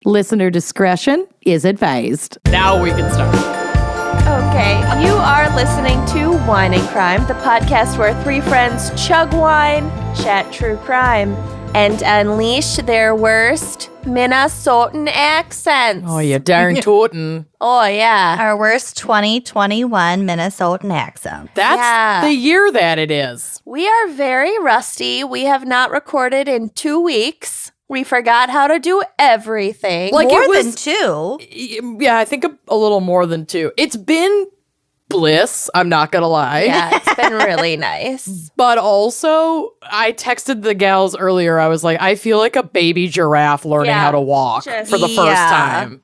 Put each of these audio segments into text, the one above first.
Listener discretion is advised. Now we can start. Okay, you are listening to Wine and Crime, the podcast where three friends chug wine, chat true crime, and unleash their worst Minnesotan accents. Oh, you darn tootin'. Oh, yeah. Our worst 2021 Minnesotan accent. That's the year that it is. We are very rusty. We have not recorded in 2 weeks. We forgot how to do everything. Like More it was, than two. Yeah, I think a little more than two. It's been bliss, I'm not gonna lie. Yeah, it's been really nice. But also, I texted the gals earlier. I was like, I feel like a baby giraffe learning how to walk for the first time.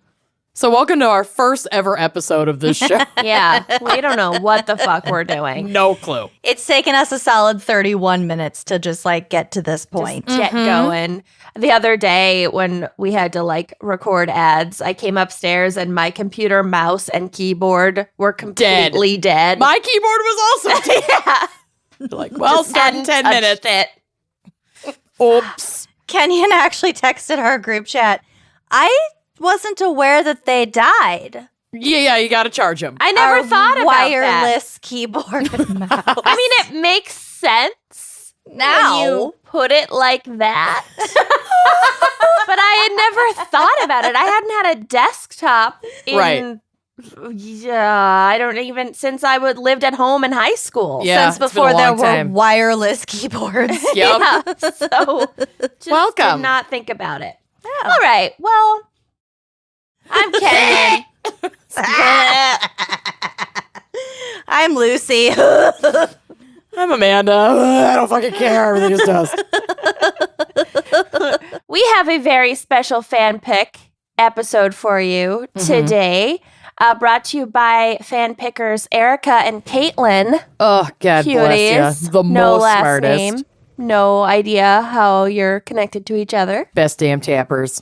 So welcome to our first ever episode of this show. Yeah, we don't know what the fuck we're doing. No clue. It's taken us a solid 31 minutes to just get to this point. Get going. The other day when we had to record ads, I came upstairs and my computer mouse and keyboard were completely dead. My keyboard was also dead. Yeah. Well, start in 10 minutes. Oops. Kenyon actually texted our group chat, I wasn't aware that they died. Yeah, you got to charge them. I never thought about wireless keyboard and mouse. I mean, it makes sense now. when you put it like that. But I had never thought about it. I hadn't had a desktop in I don't even since I lived at home in high school. Yeah, since before there were wireless keyboards. Yep. Yeah, so just welcome. did not think about it. Yeah. All right. Well, I'm Kenyon. I'm Lucy. I'm Amanda. I don't fucking care. Everything just does. We have a very special fan pick episode for you today, brought to you by fan pickers Erica and Caitlin. Oh, God bless you. The no most last smartest. name. No idea how you're connected to each other. Best damn tappers.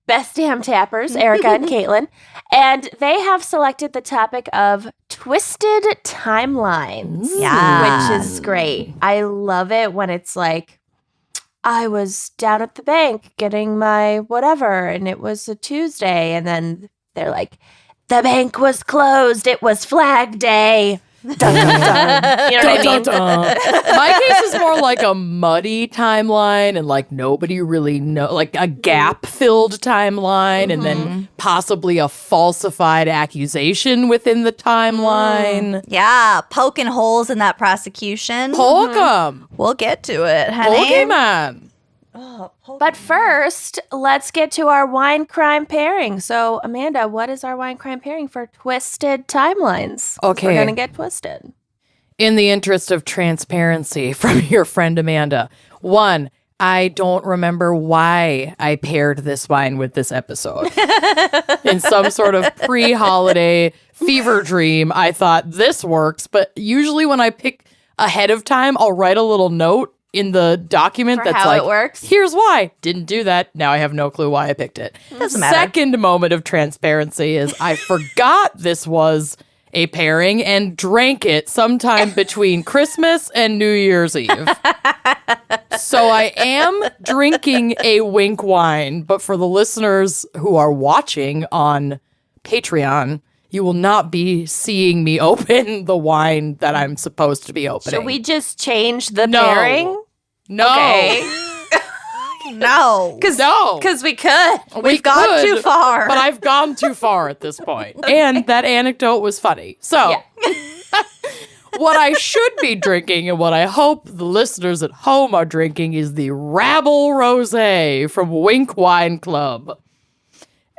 Best damn tappers, Erica and Caitlin. And they have selected the topic of twisted timelines, which is great. I love it when it's like, I was down at the bank getting my whatever, and it was a Tuesday, and then they're like, the bank was closed. It was Flag Day. Dun, dun, dun. You know what I mean? My case is more like a muddy timeline and nobody really know, like a gap-filled timeline and then possibly a falsified accusation within the timeline. Yeah, poking holes in that prosecution. Poke 'em. We'll get to it, honey. Pokemon. But first, let's get to our wine crime pairing. So, Amanda, what is our wine crime pairing for twisted timelines? Okay. We're going to get twisted. In the interest of transparency from your friend Amanda, one, I don't remember why I paired this wine with this episode. In some sort of pre-holiday fever dream, I thought this works. But usually when I pick ahead of time, I'll write a little note in the document For that's how like, it works? Here's why. Didn't do that. Now I have no clue why I picked it. Doesn't matter. Second moment of transparency is I forgot this was a pairing and drank it sometime between Christmas and New Year's Eve. So I am drinking a Winc wine, but for the listeners who are watching on Patreon, you will not be seeing me open the wine that I'm supposed to be opening. Should we just change the No. pairing? No. Okay. No. Because we could. We've gone too far. But I've gone too far at this point. And that anecdote was funny. So, what I should be drinking and what I hope the listeners at home are drinking is the Rabble Rosé from Winc Wine Club.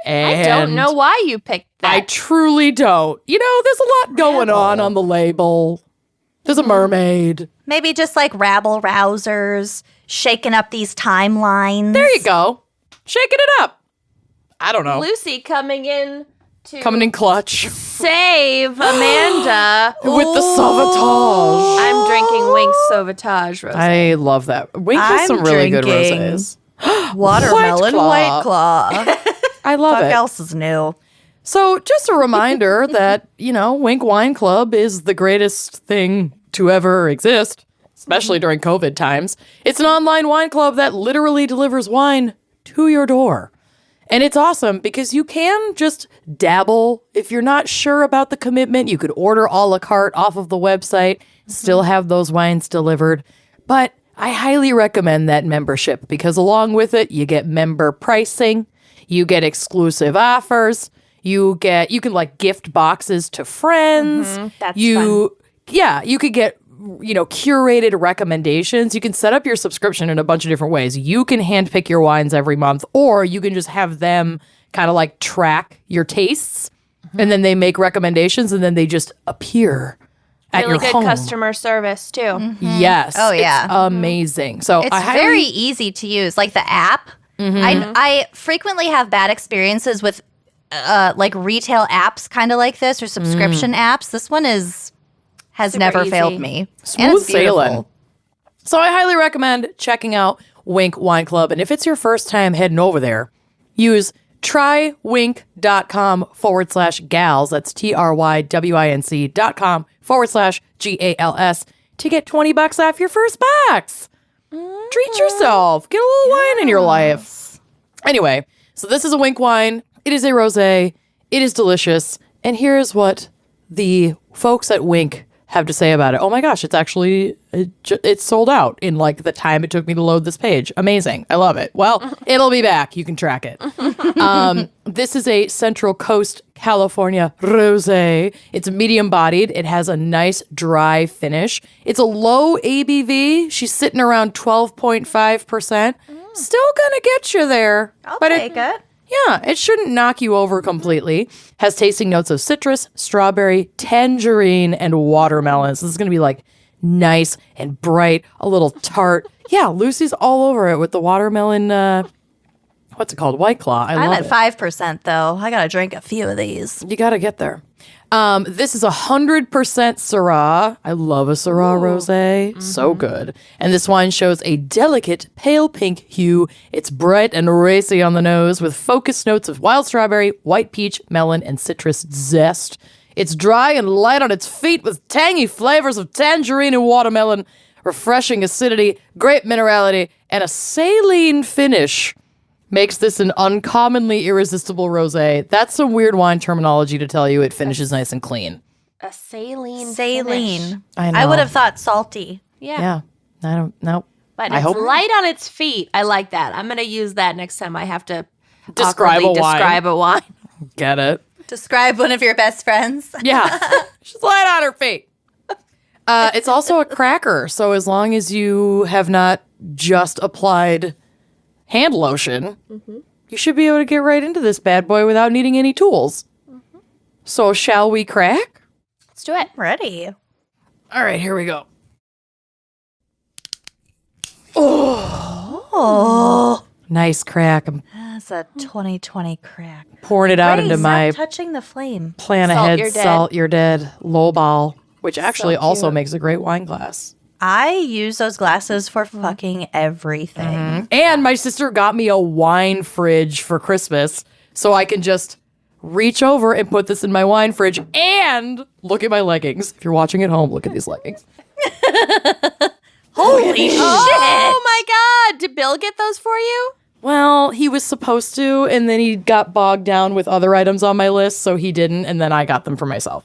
And I don't know why you picked that. I truly don't. You know, there's a lot going on the label. There's a mermaid. Maybe just rabble rousers, shaking up these timelines. There you go. Shaking it up. I don't know. Lucy coming in to Coming in clutch. save Amanda. With the Sauvetage. I'm drinking Winc Sauvetage Rosé. I love that. Winc has I'm some really good drinking rosés. Watermelon White Claw. White Claw. I love Fuck it. else is new. So just a reminder that, Winc Wine Club is the greatest thing to ever exist, especially during COVID times. It's an online wine club that literally delivers wine to your door. And it's awesome because you can just dabble. If you're not sure about the commitment, you could order a la carte off of the website, still have those wines delivered. But I highly recommend that membership because along with it, you get member pricing, you get exclusive offers, you can like gift boxes to friends. That's fun. Yeah, you could get curated recommendations. You can set up your subscription in a bunch of different ways. You can handpick your wines every month, or you can just have them kind of like track your tastes, and then they make recommendations, and then they just appear at Really your good home. customer service too. Yes. Oh, yeah. It's amazing. So It's very easy to use. Like the app. I frequently have bad experiences with like retail apps kind of like this or subscription apps. This one has Super never easy. failed me. And Smooth it's beautiful. sailing. So I highly recommend checking out Winc Wine Club. And if it's your first time heading over there, use trywinc.com/gals. That's TRYWINC.com/GALS to get $20 off your first box. Treat yourself. Get a little wine in your life. Anyway, so this is a Winc wine. It is a rosé. It is delicious. And here's what the folks at Winc have to say about it. Oh my gosh, it's actually, it's sold out in like the time it took me to load this page. Amazing. I love it. Well, it'll be back. You can track it. This is a Central Coast, California rosé. It's medium bodied. It has a nice dry finish. It's a low ABV. She's sitting around 12.5%. Still gonna get you there. I'll but take it. Yeah, it shouldn't knock you over completely. Has tasting notes of citrus, strawberry, tangerine, and watermelon. So this is going to be like nice and bright, a little tart. Yeah, Lucy's all over it with the watermelon, what's it called? White Claw. I I'm love at it. 5% though. I got to drink a few of these. You got to get there. This is 100% Syrah. I love a Syrah rosé. So good. And this wine shows a delicate pale pink hue. It's bright and racy on the nose with focused notes of wild strawberry, white peach, melon, and citrus zest. It's dry and light on its feet with tangy flavors of tangerine and watermelon, refreshing acidity, grape minerality, and a saline finish. Makes this an uncommonly irresistible rosé. That's some weird wine terminology to tell you it finishes nice and clean. A saline. finish. Saline. I know. I would have thought salty. Yeah. Yeah. I don't know. But I it's hope- light on its feet. I like that. I'm going to use that next time I have to Describe awkwardly a wine. describe a wine. Get it? Describe one of your best friends. Yeah. She's light on her feet. It's also a cracker. So as long as you have not just applied hand lotion, you should be able to get right into this bad boy without needing any tools. So shall we crack? Let's do it. Ready. All right, here we go. Oh. Nice crack. I'm That's a 2020 crack. pouring it out Ray, into stop my touching the flame. plan Salt ahead, You're Dead. salt you're dead, low ball, which actually also cute. makes a great wine glass. I use those glasses for fucking everything. And my sister got me a wine fridge for Christmas, so I can just reach over and put this in my wine fridge and look at my leggings. If you're watching at home, look at these leggings. Holy shit. Oh my God. Did Bill get those for you? Well, he was supposed to, and then he got bogged down with other items on my list, so he didn't, and then I got them for myself.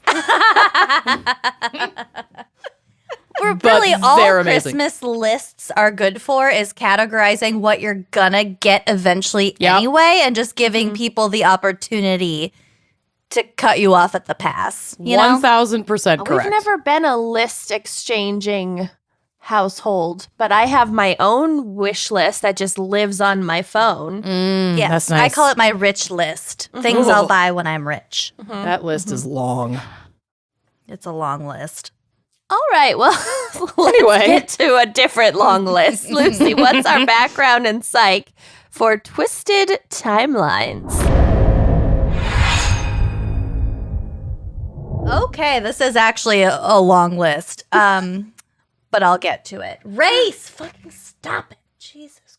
Really, But all they're amazing. Christmas lists are good for is categorizing what you're gonna get eventually Yep. anyway and just giving people the opportunity to cut you off at the pass. You know? 1,000% correct. We've never been a list exchanging household, but I have my own wish list that just lives on my phone. Yes, that's nice. I call it my rich list. Things I'll buy when I'm rich. That list is long. It's a long list. All right, well, let's Anyway. get to a different long list. Lucy, what's our background and psych for Twisted Timelines? Okay, this is actually a long list, but I'll get to it. Race, fucking stop it. Jesus.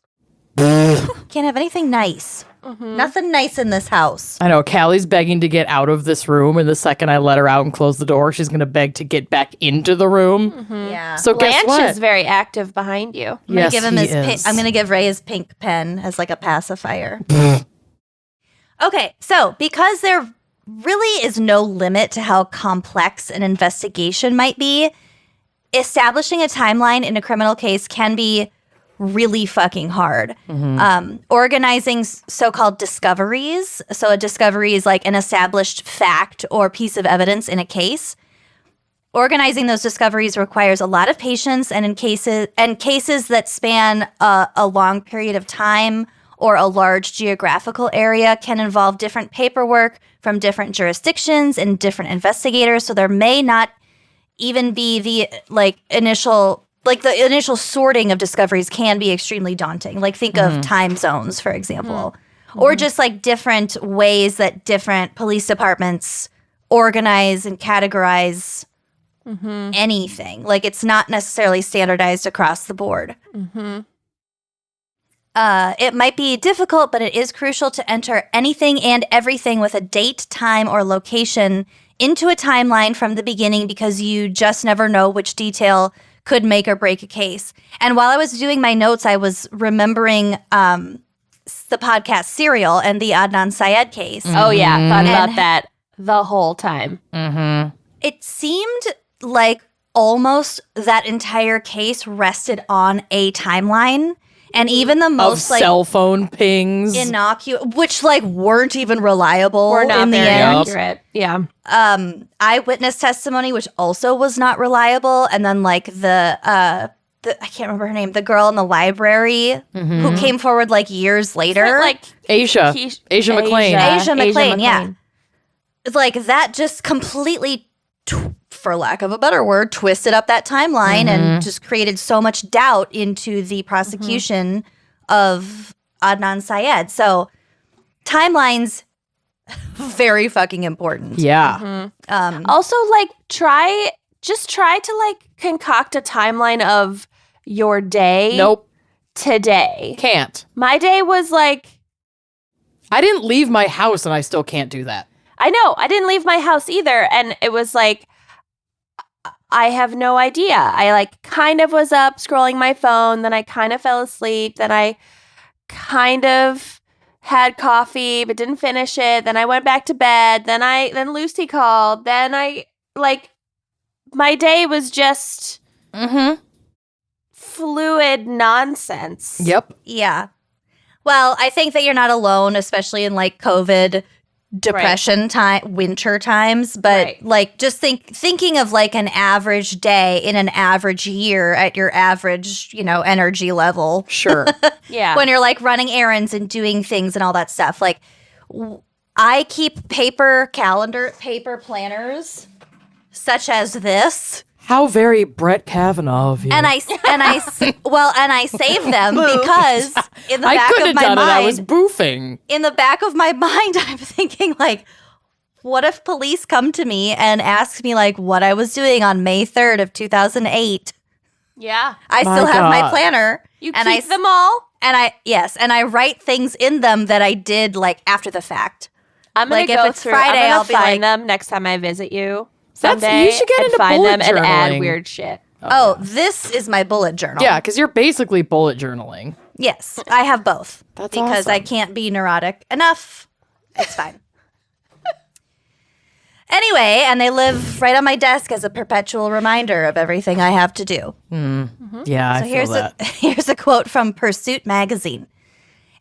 Can't have anything nice. Nothing nice in this house. I know, Callie's begging to get out of this room, and the second I let her out and close the door, she's going to beg to get back into the room. Yeah. So guess Blanche what? is very active behind you. I'm gonna give him he his is. I'm gonna give Ray his pink pen as like a pacifier. Okay, so because there really is no limit to how complex an investigation might be, establishing a timeline in a criminal case can be really fucking hard. Organizing so-called discoveries. So a discovery is like an established fact or piece of evidence in a case. Organizing those discoveries requires a lot of patience, and in cases that span a long period of time or a large geographical area can involve different paperwork from different jurisdictions and different investigators. So there may not even be the initial sorting of discoveries can be extremely daunting. Like think of time zones, for example, or just like different ways that different police departments organize and categorize anything. Like it's not necessarily standardized across the board. It might be difficult, but it is crucial to enter anything and everything with a date, time, or location into a timeline from the beginning, because you just never know which detail could make or break a case. And while I was doing my notes, I was remembering the podcast Serial and the Adnan Syed case. Oh, yeah. Thought about that the whole time. It seemed like almost that entire case rested on a timeline. And even the most of cell phone pings, innocuous, which weren't even reliable Or not in the very end. accurate. Yeah. Eyewitness testimony, which also was not reliable, and then the I can't remember her name, the girl in the library who came forward years later, Asia McClain. Asia McClain, yeah. It's that just completely, for lack of a better word, twisted up that timeline and just created so much doubt into the prosecution of Adnan Syed. So timelines, very fucking important. Yeah. Also, try to concoct a timeline of your day. Nope. Today. Can't. My day was I didn't leave my house and I still can't do that. I know. I didn't leave my house either. And it was I have no idea. I kind of was up scrolling my phone. Then I kind of fell asleep. Then I kind of had coffee, but didn't finish it. Then I went back to bed. Then Lucy called. Then my day was just fluid nonsense. Yep. Yeah. Well, I think that you're not alone, especially in COVID depression time, winter times, but just thinking of an average day in an average year at your average, energy level. Sure. Yeah. When you're running errands and doing things and all that stuff. I keep paper planners such as this. How very Brett Kavanaugh of you. And I save them because in the I back couldn't of my have done mind, it. I was boofing. in the back of my mind, I'm thinking what if police come to me and ask me what I was doing on May 3rd of 2008? Yeah. I My still have my God. planner. You and keep them all? And I write things in them that I did after the fact. I'm going to if go it's through. Friday, I'm I'll gonna be find them next time I visit you. That's- Someday, you should get and into find bullet them and add journaling. weird shit. Oh, this is my bullet journal. Yeah, because you're basically bullet journaling. Yes, I have both. That's because awesome. I can't be neurotic enough. It's fine. Anyway, and they live right on my desk as a perpetual reminder of everything I have to do. Yeah, I So feel that. here's a quote from Pursuit magazine.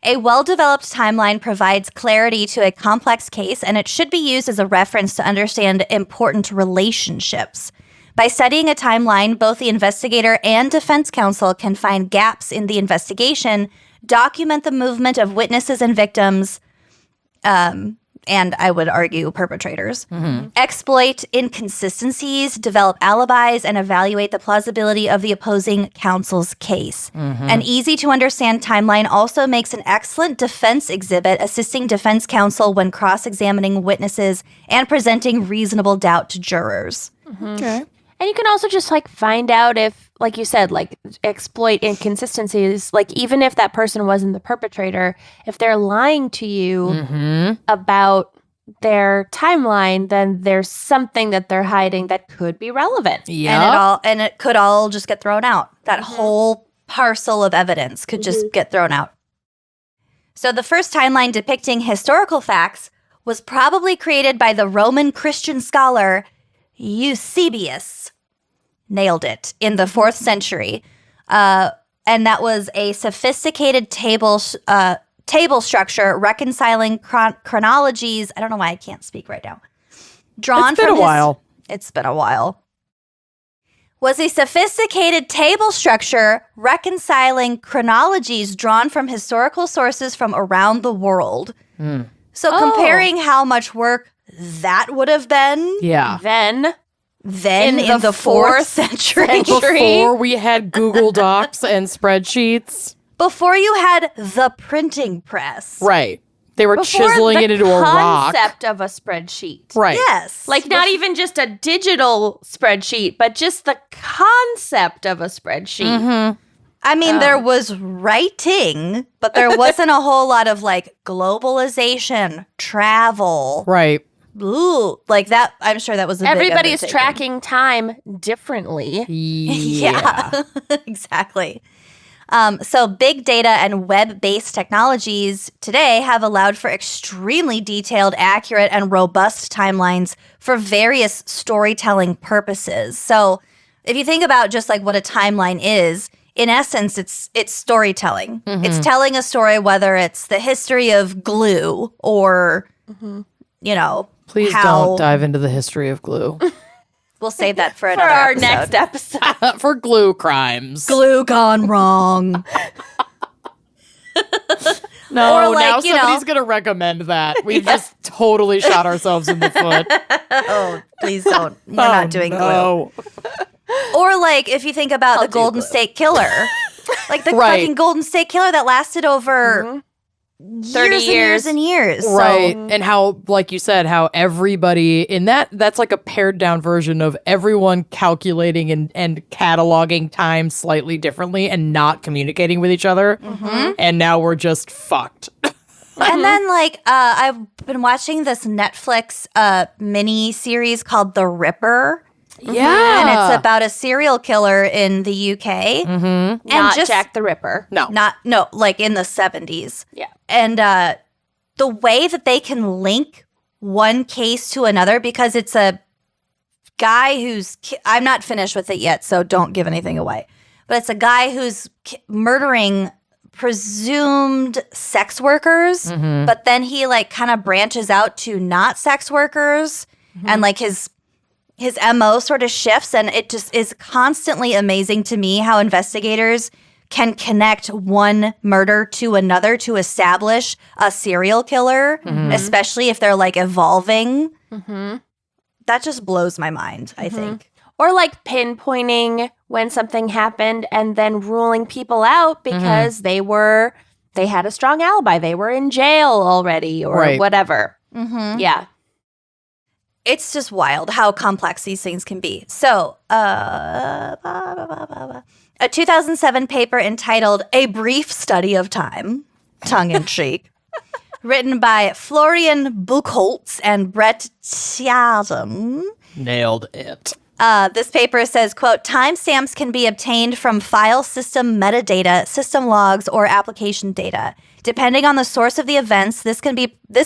A well-developed timeline provides clarity to a complex case, and it should be used as a reference to understand important relationships. By studying a timeline, both the investigator and defense counsel can find gaps in the investigation, document the movement of witnesses and victims, and I would argue perpetrators, exploit inconsistencies, develop alibis, and evaluate the plausibility of the opposing counsel's case. An easy-to-understand timeline also makes an excellent defense exhibit, assisting defense counsel when cross-examining witnesses and presenting reasonable doubt to jurors. Okay. And you can also just find out if, like you said, exploit inconsistencies. Even if that person wasn't the perpetrator, if they're lying to you about their timeline, then there's something that they're hiding that could be relevant. Yeah. And it could all just get thrown out. That whole parcel of evidence could just get thrown out. So the first timeline depicting historical facts was probably created by the Roman Christian scholar Eusebius. Nailed it. In the 4th century. And that was a sophisticated table structure reconciling chronologies. I don't know why I can't speak right now. It's been a while. It's been a while. Was a sophisticated table structure reconciling chronologies drawn from historical sources from around the world. So comparing how much work that would have been. Yeah. Then in the 4th century. Before we had Google Docs and spreadsheets. Before you had the printing press. Right. They were before chiseling the it into a rock. concept of a spreadsheet. Right. Yes. Like not even just a digital spreadsheet, but just the concept of a spreadsheet. I mean, there was writing, but there wasn't a whole lot of like globalization, travel. Right. Ooh, like that. I'm sure that was a big Everybody's undertaking. tracking time differently. Yeah, exactly. So big data and web-based technologies today have allowed for extremely detailed, accurate, and robust timelines for various storytelling purposes. So if you think about just like what a timeline is, in essence, it's storytelling. It's telling a story, whether it's the history of glue or, you know, Please don't dive into the history of glue. We'll save that for For another our episode. next episode. For glue crimes. Glue gone wrong. No, Or like, now you know- somebody's going to recommend that. We've just totally shot ourselves in the foot. Oh, please don't. We're not doing glue. No. Or like if you think about the do Golden glue. State Killer, like the Right. fucking Golden State Killer that lasted over 30 years and years and years. So- Right. And how, like you said, how everybody in that's like a pared down version of everyone calculating and cataloging time slightly differently and not communicating with each other. And now we're just fucked. And then like I've been watching this Netflix mini series called The Ripper. Yeah. And it's about a serial killer in the UK. And Not just Jack the Ripper. No. like in the 70s. Yeah. And the way that they can link one case to another, because it's a guy who's, I'm not finished with it yet, so don't give anything away. But it's a guy who's murdering presumed sex workers, but then he like kind of branches out to not sex workers, and like his MO sort of shifts, and it just is constantly amazing to me how investigators can connect one murder to another to establish a serial killer, especially if they're like evolving. That just blows my mind, I think. Or like pinpointing when something happened and then ruling people out because they had a strong alibi. They were in jail already or Right. whatever. Yeah. It's just wild how complex these things can be. So, a 2007 paper entitled A Brief Study of Time, tongue-in-cheek, written by Florian Buchholz and Brett Tjaden. Nailed it. This paper says, quote, timestamps can be obtained from file system metadata, system logs, or application data. Depending on the source of the events, this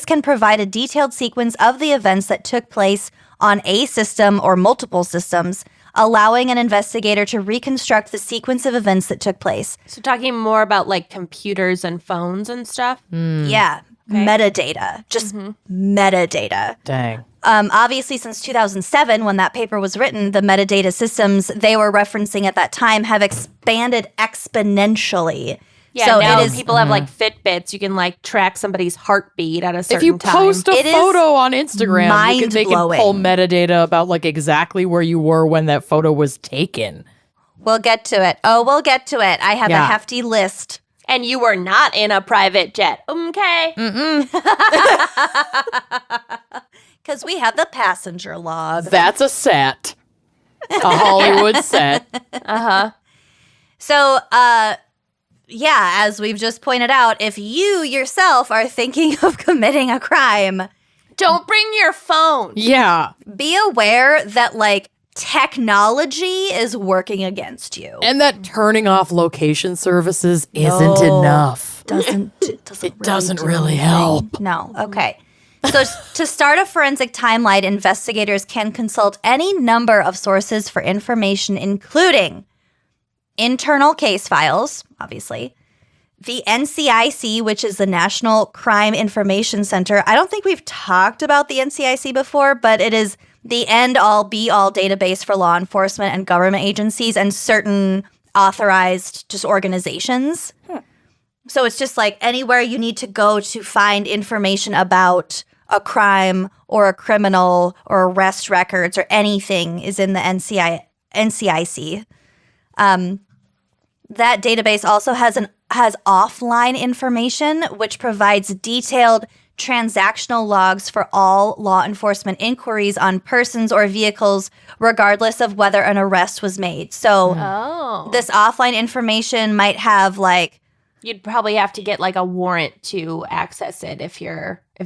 can provide a detailed sequence of the events that took place on a system or multiple systems, allowing an investigator to reconstruct the sequence of events that took place. So talking more about like computers and phones and stuff. Yeah, metadata, just metadata. Dang. Obviously, since 2007, when that paper was written, the metadata systems they were referencing at that time have expanded exponentially. Yeah, so now it is people have like Fitbits. You can like track somebody's heartbeat at a certain If you time. post a It is photo on Instagram, they can pull mind-blowing. metadata about like exactly where you were when that photo was taken. We'll get to it. We'll get to it. I have a Yeah. hefty list. And you were not in a private jet. Okay. Because we have the passenger log. That's a set. A Hollywood set. So, yeah, as we've just pointed out, if you yourself are thinking of committing a crime, Don't bring your phone. Yeah. be aware that, like, technology is working against you. And that turning off location services isn't enough. doesn't really help. No. Okay. So to start a forensic timeline, investigators can consult any number of sources for information, including internal case files, obviously, the NCIC, which is the National Crime Information Center. I don't think we've talked about the NCIC before, but it is the end-all, be-all database for law enforcement and government agencies and certain authorized just organizations. So it's just like anywhere you need to go to find information about a crime or a criminal or arrest records or anything is in the NCIC. That database also has offline information, which provides detailed transactional logs for all law enforcement inquiries on persons or vehicles, regardless of whether an arrest was made. So this offline information might have you'd probably have to get like a warrant to access it if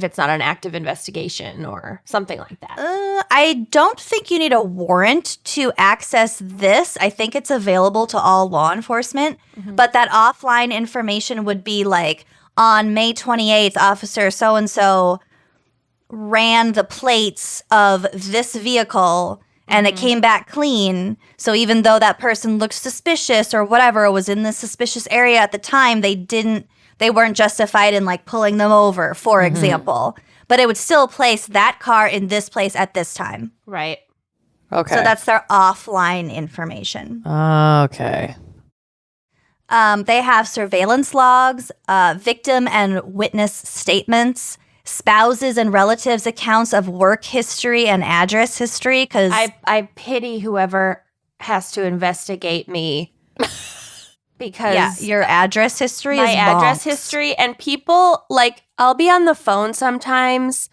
it's not an active investigation or something like that. I don't think you need a warrant to access this. I think it's available to all law enforcement, but that offline information would be like, on May 28th, Officer so-and-so ran the plates of this vehicle and it came back clean. So even though that person looked suspicious or whatever, was in the suspicious area at the time, they weren't justified in like pulling them over, for example. But it would still place that car in this place at this time. Right. Okay. So that's their offline information. Okay. They have surveillance logs, victim and witness statements, spouses and relatives' accounts of work history and address history. Because I pity whoever has to investigate me because your address history is my address bonked. history, and people I'll be on the phone sometimes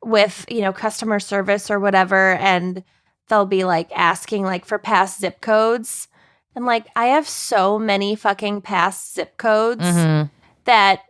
with customer service or whatever, and they'll be asking for past zip codes. And I have so many fucking past zip codes that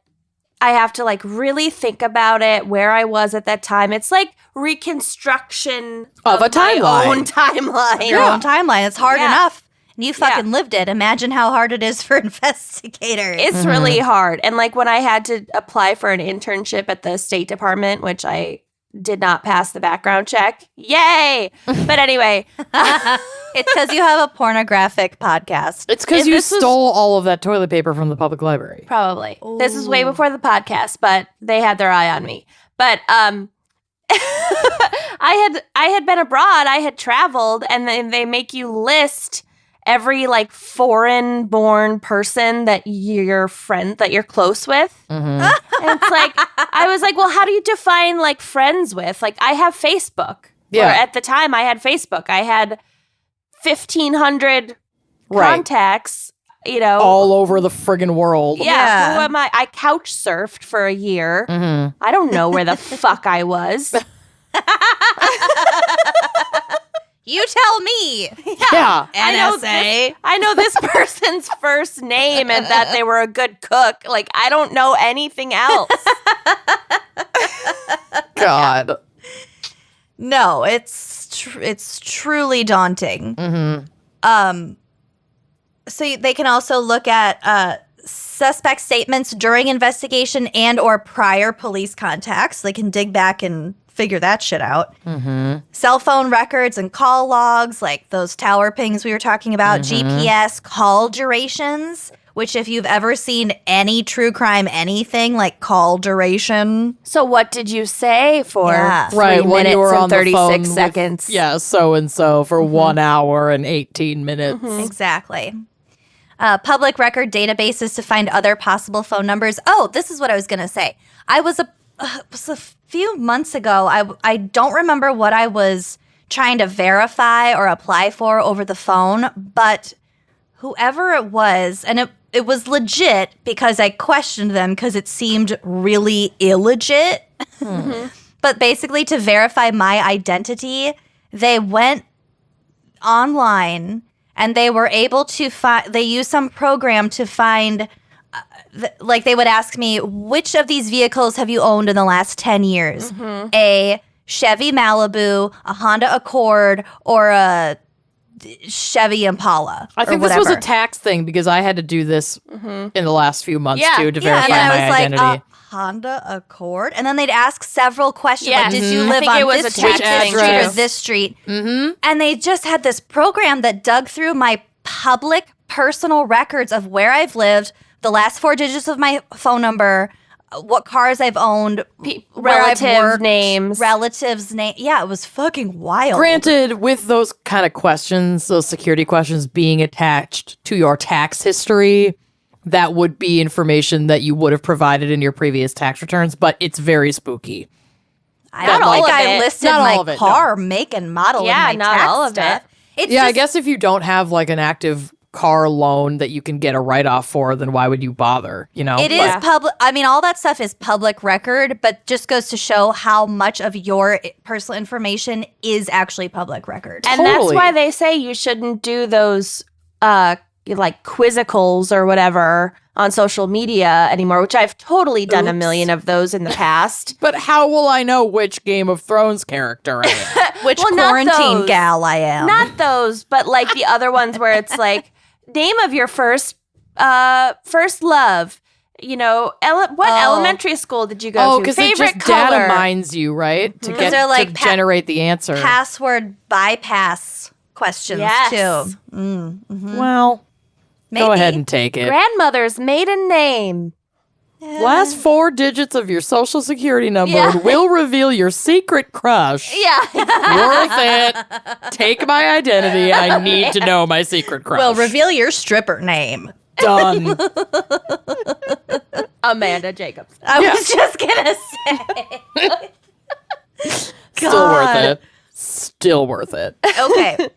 I have to really think about it, where I was at that time. It's like reconstruction of a timeline. My own timeline. Your own timeline. It's hard enough. And you fucking lived it. Imagine how hard it is for investigators. It's really hard. And when I had to apply for an internship at the State Department, which I did not pass the background check. Yay! But anyway. It's because you have a pornographic podcast. It's because you stole all of that toilet paper from the public library. Probably. Ooh. This is way before the podcast, but they had their eye on me. But I had been abroad. I had traveled, and then they make you list every foreign-born person that you're close with. And it's I was well, how do you define friends with? I have Facebook. Yeah. Or at the time, I had Facebook. I had 1,500 contacts, all over the friggin' world. Yeah. Who am I? I couch surfed for a year. I don't know where the fuck I was. You tell me. Yeah. NSA. I know this person's first name and that they were a good cook. I don't know anything else. God. No, it's truly daunting. So they can also look at suspect statements during investigation and or prior police contacts. They can dig back and figure that shit out. Cell phone records and call logs, like those tower pings we were talking about, GPS, call durations, which if you've ever seen any true crime anything, call duration. So what did you say for 3 when minutes you were and on 36 the phone seconds? With, so-and-so for 1 hour and 18 minutes. Exactly. Public record databases to find other possible phone numbers. Oh, this is what I was going to say. I was a few months ago, I don't remember what I was trying to verify or apply for over the phone, but whoever it was, and it was legit because I questioned them because it seemed really illegit. But basically to verify my identity, they went online and they were able to find, they used some program to find, they would ask me, which of these vehicles have you owned in the last 10 years? A Chevy Malibu, a Honda Accord, or a Chevy Impala. I think or this was a whatever. tax thing because I had to do this in the last few months too to Yeah, verify and I my was identity. like, Honda Accord? And then they'd ask several questions. Yes. Like, did you I live think on it was this a street, tax this thing, street, or too. this street? And they just had this program that dug through my public personal records of where I've lived, the last 4 digits of my phone number, what cars I've owned, where I've relative worked, names. relatives' name. Yeah, it was fucking wild. Granted, with those kind of questions, those security questions being attached to your tax history, that would be information that you would have provided in your previous tax returns, but it's very spooky. I don't all think of I it. listed Not my all of it, car, make, and model Yeah, in my not tax all of stuff. it. It's Yeah, I just, guess if you don't have like an active car loan that you can get a write-off for, then why would you bother, you know? It is public. I mean, all that stuff is public record, but just goes to show how much of your personal information is actually public record. And that's Totally. why they say you shouldn't do those like quizzicals or whatever on social media anymore, which I've totally done a million of those in the past. But how will I know which Game of Thrones character I am? Which Well, not quarantine those. gal I am. Not those, but like the other ones where it's like name of your first love. You know, what elementary school did you go Oh, to? because it Favorite just color. data mines you, right? To get they're like to generate the answer. Password bypass questions, Yes. too. Well, Maybe. go ahead and take it. Grandmother's maiden name. Last 4 digits of your social security number Yeah. will reveal your secret crush. Yeah. Worth it. Take my identity. I need to know my secret crush. Will reveal your stripper name. Done. Amanda Jacobs. I was just gonna say. Still worth it. Still worth it. Okay.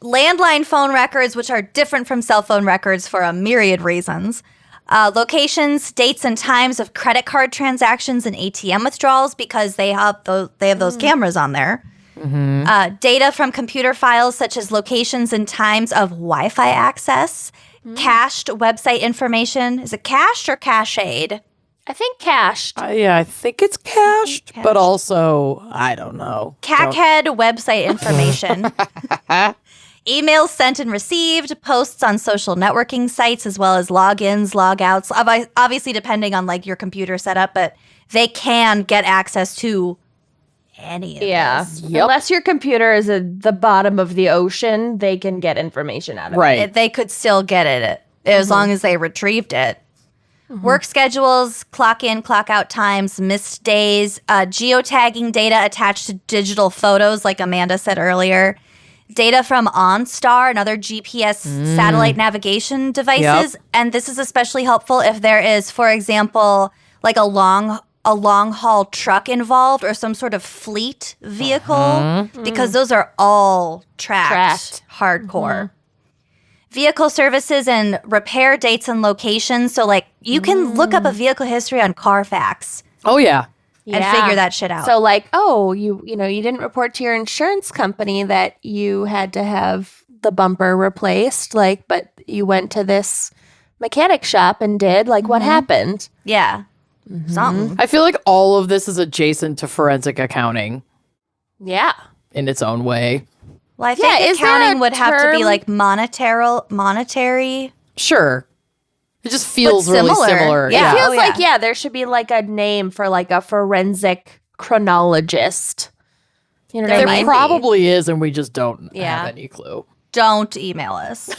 Landline phone records, which are different from cell phone records for a myriad reasons. Locations, dates, and times of credit card transactions and ATM withdrawals because they have those cameras on there. Data from computer files such as locations and times of Wi-Fi access. Cached website information. Is it cached or cached? I think cached. Yeah, I think it's cached, but also, I don't know. Cackhead website information. Emails sent and received, posts on social networking sites, as well as logins, logouts. Obviously, depending on like your computer setup, but they can get access to any of this. Unless your computer is at the bottom of the ocean, they can get information out of it. Right. They could still get it as long as they retrieved it. Work schedules, clock in, clock out times, missed days, geotagging data attached to digital photos, like Amanda said earlier. Data from OnStar and other GPS satellite navigation devices. Yep. And this is especially helpful if there is, for example, like a long haul truck involved or some sort of fleet vehicle, because those are all tracked. Hardcore. Vehicle services and repair dates and locations. So like you can look up a vehicle history on Carfax Oh, yeah. and figure that shit out. So like, oh, you didn't report to your insurance company that you had to have the bumper replaced, like, but you went to this mechanic shop and did, like, what happened? yeah. Something. I feel like all of this is adjacent to forensic accounting Yeah. in its own way. Well, I Yeah, think is there accounting a would have to be term? like monetary. Sure. It just feels really similar. similar. Yeah. It feels Oh, like, there should be like a name for like a forensic chronologist. You know what There I mean? probably is, and we just don't Yeah. have any clue. Don't email us.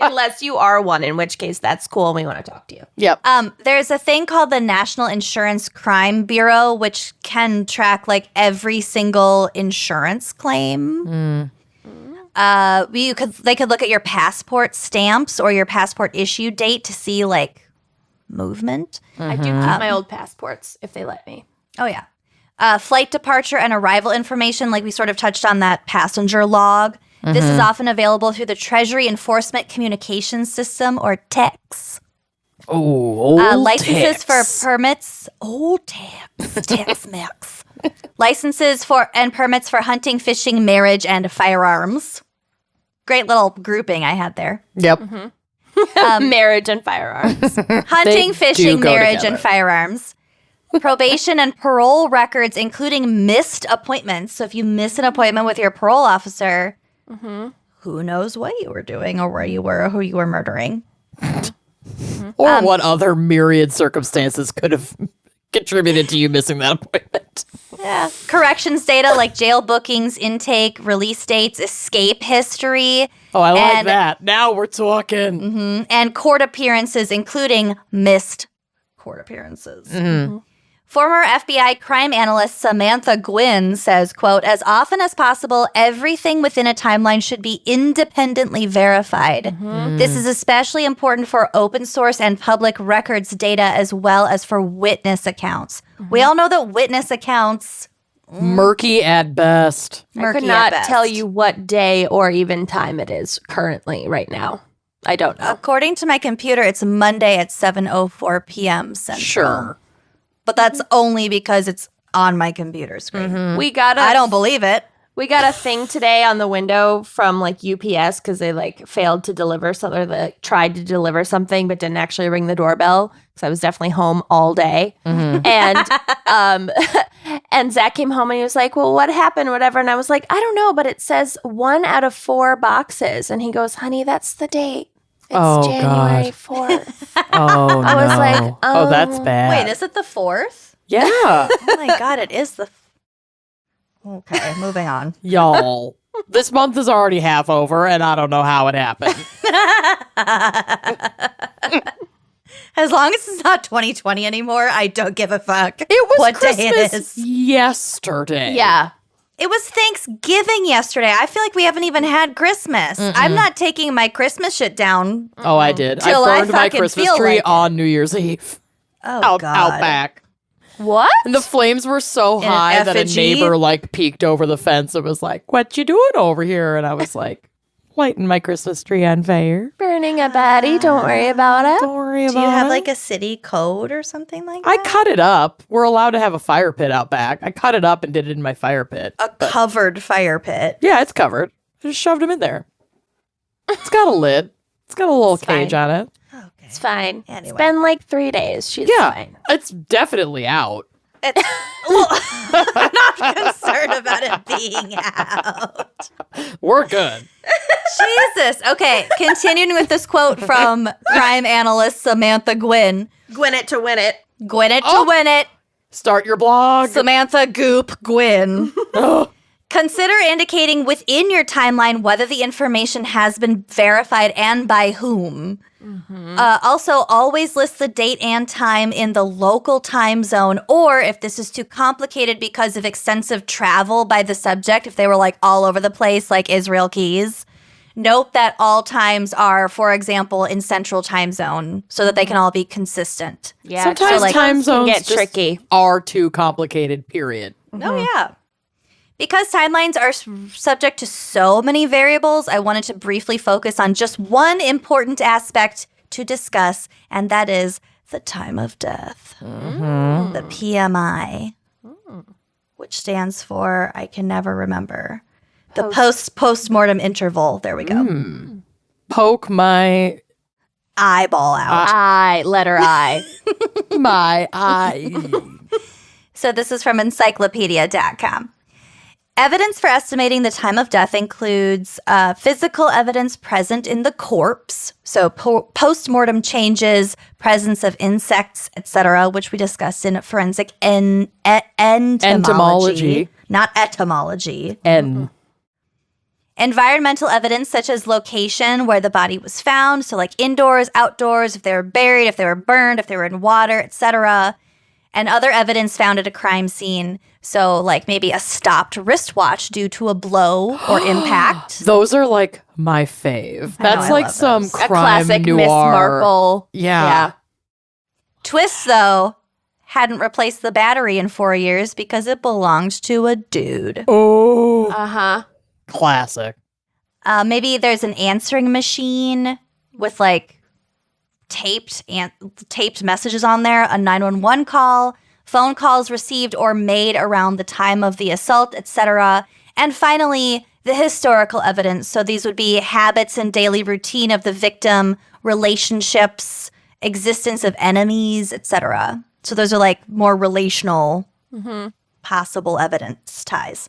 Unless you are one, in which case that's cool and we want to talk to you. Yep. There's a thing called the National Insurance Crime Bureau, which can track like every single insurance claim. They could look at your passport stamps or your passport issue date to see like movement. I do keep my old passports if they let me. Oh yeah. Flight departure and arrival information, like we sort of touched on that passenger log. This is often available through the Treasury Enforcement Communications System, or TEX. Oh, Licenses for permits. Tax mix. Licenses for and permits for hunting, fishing, marriage, and firearms. Great little grouping I had there. Yep. Marriage and firearms. Hunting, do fishing, go marriage, together. and firearms. Probation and parole records, including missed appointments. So if you miss an appointment with your parole officer, Who knows what you were doing or where you were or who you were murdering. Or what other myriad circumstances could have contributed to you missing that appointment. Yeah. Corrections data like jail bookings, intake, release dates, escape history. Oh, I like that. Now we're talking. And court appearances, including missed court appearances. Former FBI crime analyst Samantha Gwynn says, quote, as often as possible, everything within a timeline should be independently verified. This is especially important for open source and public records data as well as for witness accounts. We all know that witness accounts... Murky at best. I could not tell you what day or even time it is currently right now. I don't know. According to my computer, it's Monday at 7:04 p.m. Central. Sure. But that's only because it's on my computer screen. I don't believe it. We got a thing today on the window from like UPS because they like failed to deliver something, or they tried to deliver something but didn't actually ring the doorbell because I was definitely home all day. And and Zach came home and he was like, well, what happened, whatever. And I was like, I don't know, but it says 1 out of 4 boxes. And he goes, honey, that's the date. It's January 4th. Oh, I was like, oh, that's bad. Wait, is it the 4th? Yeah. Oh my God, it is the... Okay, moving on. Y'all, this month is already half over, and I don't know how it happened. As long as it's not 2020 anymore, I don't give a fuck. It was what Christmas day it is. yesterday. Yeah. It was Thanksgiving yesterday. I feel like we haven't even had Christmas. I'm not taking my Christmas shit down. Oh, I did. Till I I burned my fucking Christmas feel tree like it. on New Year's Eve. Oh, God. Out back. What? And the flames were so In high that a effigy? neighbor like peeked over the fence and was like, what you doing over here? And I was like, lighting my Christmas tree on fire. Burning a baddie. Don't worry about it. Don't worry about Do you have it. like a city code or something like that? I cut it up. We're allowed to have a fire pit out back. I cut it up and did it in my fire pit. A covered fire pit. Yeah, it's covered. I just shoved him in there. It's got a lid. It's got a little It's cage fine. on it. Okay. It's fine. Anyway. It's been like 3 days. She's Yeah, fine. it's definitely out. Well, I'm not concerned about it being out. We're good. Jesus. Okay, continuing with this quote from crime analyst Samantha Gwynn. Gwyn it to win it. Gwyn it Oh. to win it. Start your blog. Samantha Goop Gwynn. Ugh. Consider indicating within your timeline whether the information has been verified and by whom. Also, always list the date and time in the local time zone, or if this is too complicated because of extensive travel by the subject, if they were like all over the place, like Israel Keys, note that all times are, for example, in central time zone so that they can all be consistent. Yeah. Sometimes like, time zones get just tricky. are too complicated, period. Oh, yeah. Because timelines are subject to so many variables, I wanted to briefly focus on just one important aspect to discuss, and that is the time of death, the PMI, which stands for, I can never remember, the post-mortem interval. There we go. Poke my Eyeball out. Letter I. my eye. So this is from encyclopedia.com. Evidence for estimating the time of death includes physical evidence present in the corpse, so post-mortem changes, presence of insects, etc., which we discussed in forensic entomology, not etymology. Environmental evidence such as location where the body was found, so like indoors, outdoors, if they were buried, if they were burned, if they were in water, etc., and other evidence found at a crime scene. So, like maybe a stopped wristwatch due to a blow or impact. Those are like my fave. That's I like love some those. A crime classic noir. Miss Marple. Yeah. Twist, though, hadn't replaced the battery in 4 years because it belonged to a dude. Oh, Uh-huh. classic. Maybe there's an answering machine with like taped messages on there, a 911 call, phone calls received or made around the time of the assault, etc. And finally, the historical evidence. So these would be habits and daily routine of the victim, relationships, existence of enemies, etc. So those are like more relational possible evidence ties.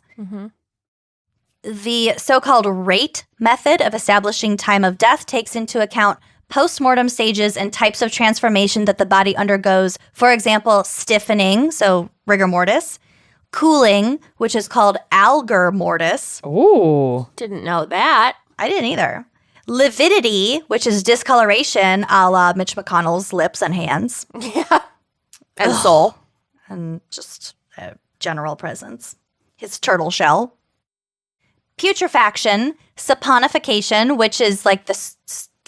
The so-called rate method of establishing time of death takes into account post-mortem stages and types of transformation that the body undergoes. For example, stiffening, so rigor mortis, cooling, which is called algor mortis. Ooh. Didn't know that. I didn't either. Lividity, which is discoloration, a la Mitch McConnell's lips and hands. Yeah. And soul. And just a general presence. His turtle shell. Putrefaction, saponification, which is like the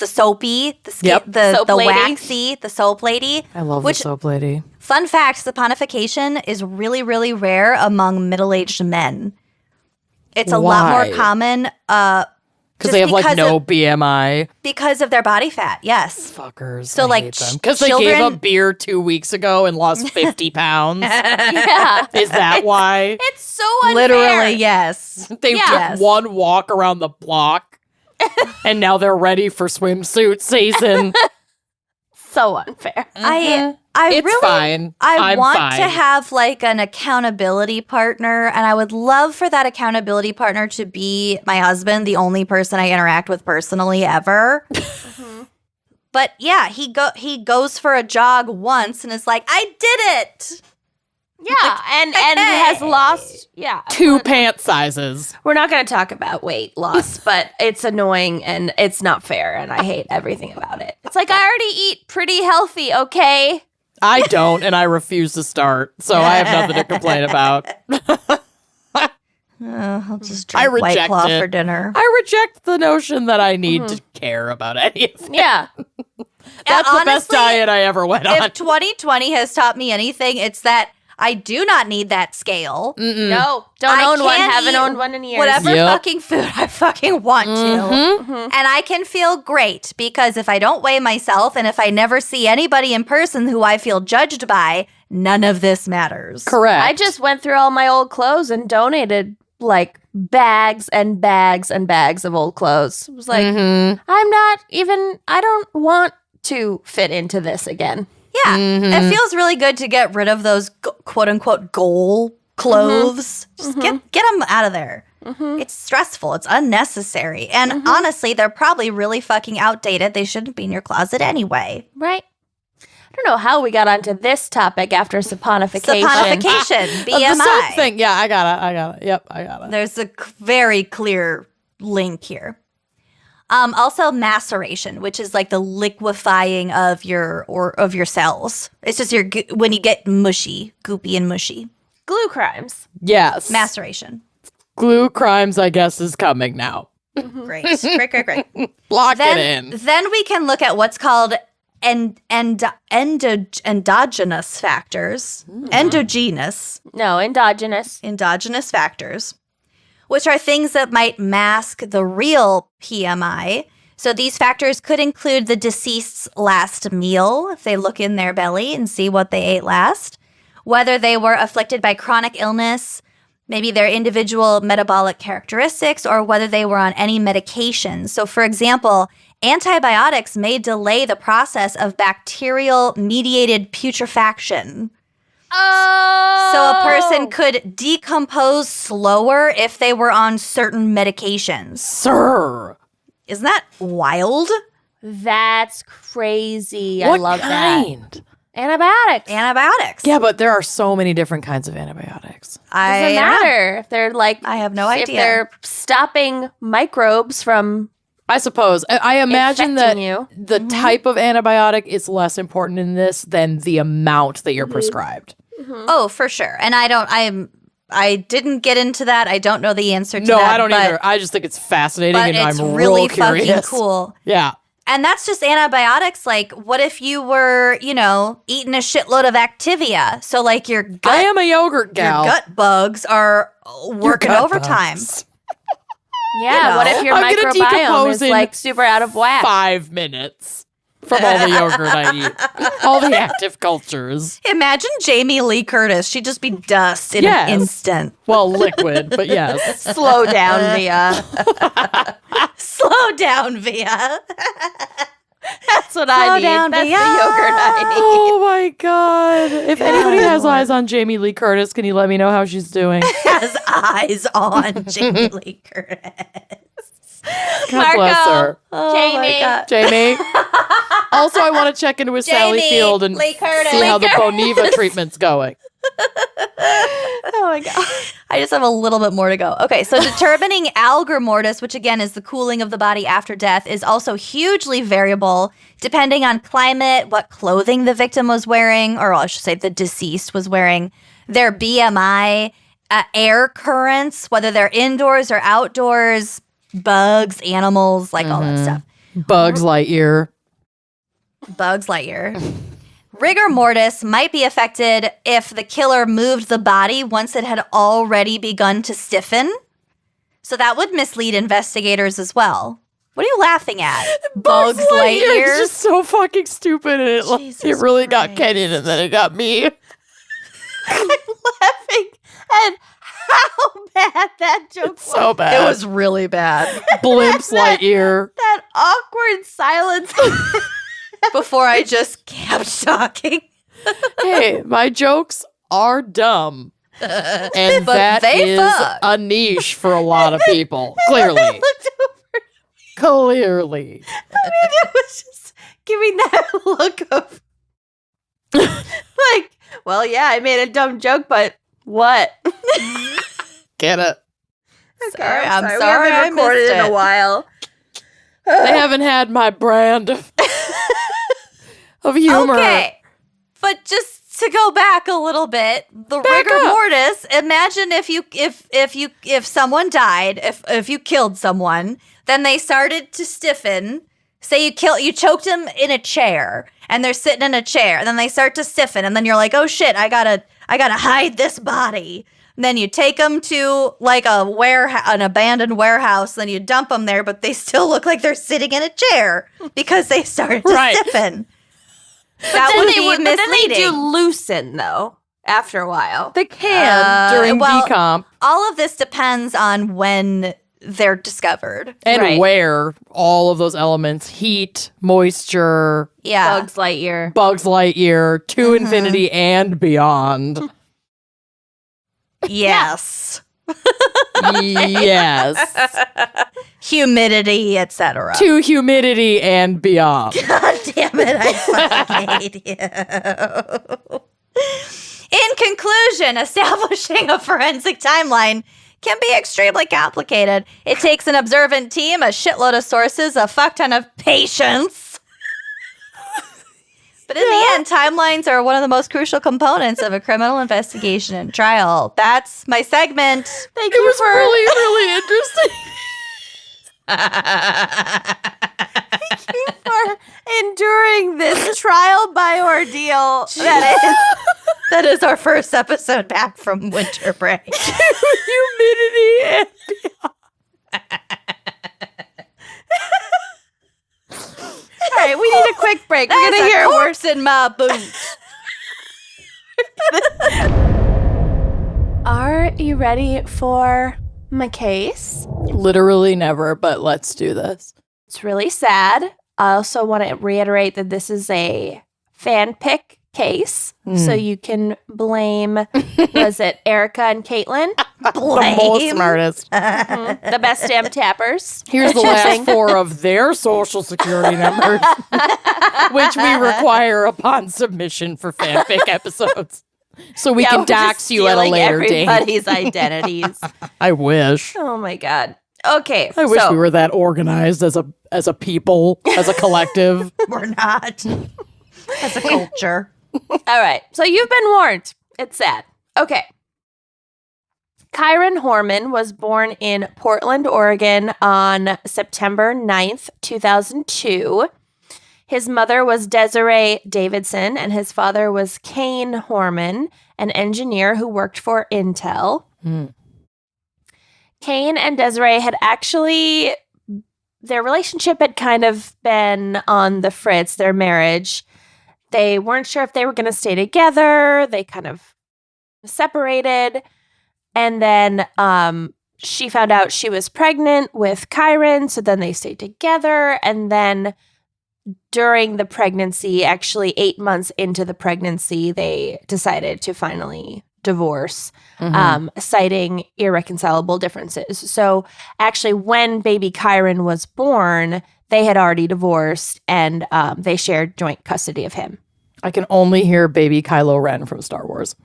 soapy, the Yep. Soap the lady. waxy, the soap lady. I love Which- the soap lady. Fun fact, saponification is really, really rare among middle-aged men. It's a lot Why? more common Because they have like no BMI. because of their body fat, yes. Fuckers. So, I like, hate them. Because they gave children- up beer 2 weeks ago and lost 50 pounds. Yeah. Is that why? It's so unfair. Literally, yes. They Yes. took one walk around the block and now they're ready for swimsuit season. So unfair. I It's really fine. I I'm want fine. to have like an accountability partner, and I would love for that accountability partner to be my husband, the only person I interact with personally ever. But yeah, he goes for a jog once and is like, "I did it." Yeah, and has lost. Yeah, 2 pant sizes. we're not going to talk about weight loss, but it's annoying and it's not fair, and I hate everything about it. It's like I already eat pretty healthy, okay? I don't, and I refuse to start, so I have nothing to complain about. I'll just I drink White reject Claw it. for dinner. I reject the notion that I need to care about any of it. Yeah, That's the best honestly, diet I ever went on. If 2020 has taught me anything, it's that I do not need that scale. no, don't I own one. can Haven't eat owned one in years. Whatever Yep. fucking food I fucking want to. And I can feel great because if I don't weigh myself and if I never see anybody in person who I feel judged by, none of this matters. Correct. I just went through all my old clothes and donated like bags and bags and bags of old clothes. It was like, I don't want to fit into this again. Yeah. It feels really good to get rid of those quote unquote goal clothes. Just get them out of there. It's stressful. It's unnecessary. And honestly, they're probably really fucking outdated. They shouldn't be in your closet anyway. Right. I don't know how we got onto this topic after saponification. Saponification, The BMI. soap thing. Yeah, I got it. Yep, I got it. There's a very clear link here. Also maceration, which is like the liquefying of your cells. It's just when you get mushy, goopy and mushy. Glue crimes. Yes. Maceration. Glue crimes, I guess, is coming now. Great. Great. Lock it in. Then we can look at what's called endogenous factors. Endogenous. No, Endogenous factors, which are things that might mask the real PMI. So these factors could include the deceased's last meal, if they look in their belly and see what they ate last, whether they were afflicted by chronic illness, maybe their individual metabolic characteristics, or whether they were on any medication. So for example, antibiotics may delay the process of bacterial-mediated putrefaction. Oh. So a person could decompose slower if they were on certain medications. Sir. Isn't that wild? That's crazy. I What love kind? that. Antibiotics. Antibiotics. Yeah, but there are so many different kinds of antibiotics. I Doesn't don't know. matter if they're like. I have no If idea. they're stopping microbes from. I suppose. I imagine that Infecting you. the type of antibiotic is less important in this than the amount that you're prescribed. Oh, for sure. And I didn't get into that. I don't know the answer to No, that. I don't but, either. I just think it's fascinating But and it's I'm really real curious. fucking cool. Yeah. And that's just antibiotics. Like, what if you were, eating a shitload of Activia? So, like, your gut, I am a yogurt your gal. gut bugs are working gut overtime. bugs. Yeah. What if your I'm gonna microbiome decompose is in like super out of whack? 5 minutes from all the yogurt I eat. All the active cultures. Imagine Jamie Lee Curtis. She'd just be dust in Yes. an instant. Well, liquid, but yes. Slow down, Via. Slow down, Via. That's what I need. down That's the beyond. yogurt I need. Oh my God. If anybody has eyes on Jamie Lee Curtis, can you let me know how she's doing? Has eyes on Jamie Lee Curtis. God bless her. Oh Jamie. my God. Jamie. Also, I want to check in with Sally Jamie Field and Lee Curtis. see how the Lee Boniva treatment's going. Oh my God. I just have a little bit more to go. Okay, so determining algor mortis, which again is the cooling of the body after death, is also hugely variable depending on climate, what clothing the victim was wearing, or I should say the deceased was wearing, their BMI, air currents, whether they're indoors or outdoors, bugs, animals, like all that stuff. Bugs Lightyear. Bugs Lightyear. Rigor mortis might be affected if the killer moved the body once it had already begun to stiffen. So that would mislead investigators as well. What are you laughing at? Bugs Lightyear? It's just so fucking stupid. And it really got Kenyon and then it got me. I'm laughing at how bad that joke was. So bad. It was really bad. Blimps Lightyear. That awkward silence. Before I just kept talking. Hey, my jokes are dumb. And But that they is fuck. a niche for a lot of people. Clearly. I looked over. Clearly. I mean, it was just giving that look of like, well, yeah, I made a dumb joke, but what? Get it? Sorry, I'm We sorry I haven't recorded missed in a it. while. They haven't had my brand of humor. Okay. But just to go back a little bit, the Back rigor up. mortis, imagine if someone died, if you killed someone, then they started to stiffen. Say you choked them in a chair and they're sitting in a chair and then they start to stiffen and then you're like, "Oh shit, I got to hide this body." And then you take them to like an abandoned warehouse, then you dump them there, but they still look like they're sitting in a chair because they started to Right. stiffen. That would be But then they misleading. do loosen though after a while. They can during well, decomp all of this depends on when they're discovered. and Right. where all of those elements, heat, moisture, Yeah. Bugs Lightyear. Bugs Lightyear, to infinity and beyond. Yes. Yes. Humidity, etc. To humidity and beyond. God damn it, I fucking hate you. In conclusion, establishing a forensic timeline can be extremely complicated. It takes an observant team, a shitload of sources, a fuck ton of patience. But in the end, timelines are one of the most crucial components of a criminal investigation and trial. That's my segment. Thank It you was for really, really interesting. for enduring this trial by ordeal. That is our first episode back from winter break. Humidity and All right, we need a quick break. We're There's gonna hear a a word. corpse in my boots. Are you ready for my case? literally never, but let's do this. It's really sad. I also want to reiterate that this is a fan pick case, so you can blame. Was it Erica and Caitlin, The most smartest. the best damn tappers? Here's the last four of their social security numbers, which we require upon submission for fanfic episodes. So we can we're just dox you at a stealing later date. everybody's identities. I wish. Oh my god. Okay, I wish so we were that organized as a people, as a collective. We're not. As a culture. all right. So you've been warned. It's sad. Okay. Kyron Horman was born in Portland, Oregon on September 9th, 2002. His mother was Desiree Davidson, and his father was Kane Horman, an engineer who worked for Intel. Kane and Desiree had actually, their relationship had kind of been on the fritz, their marriage. They weren't sure if they were going to stay together. They kind of separated. And then she found out she was pregnant with Kyron, so then they stayed together. And then during the pregnancy, actually 8 months into the pregnancy, they decided to finally divorce, citing irreconcilable differences. So actually, when baby Kyron was born, they had already divorced, and they shared joint custody of him. I can only hear baby Kylo Ren from Star Wars.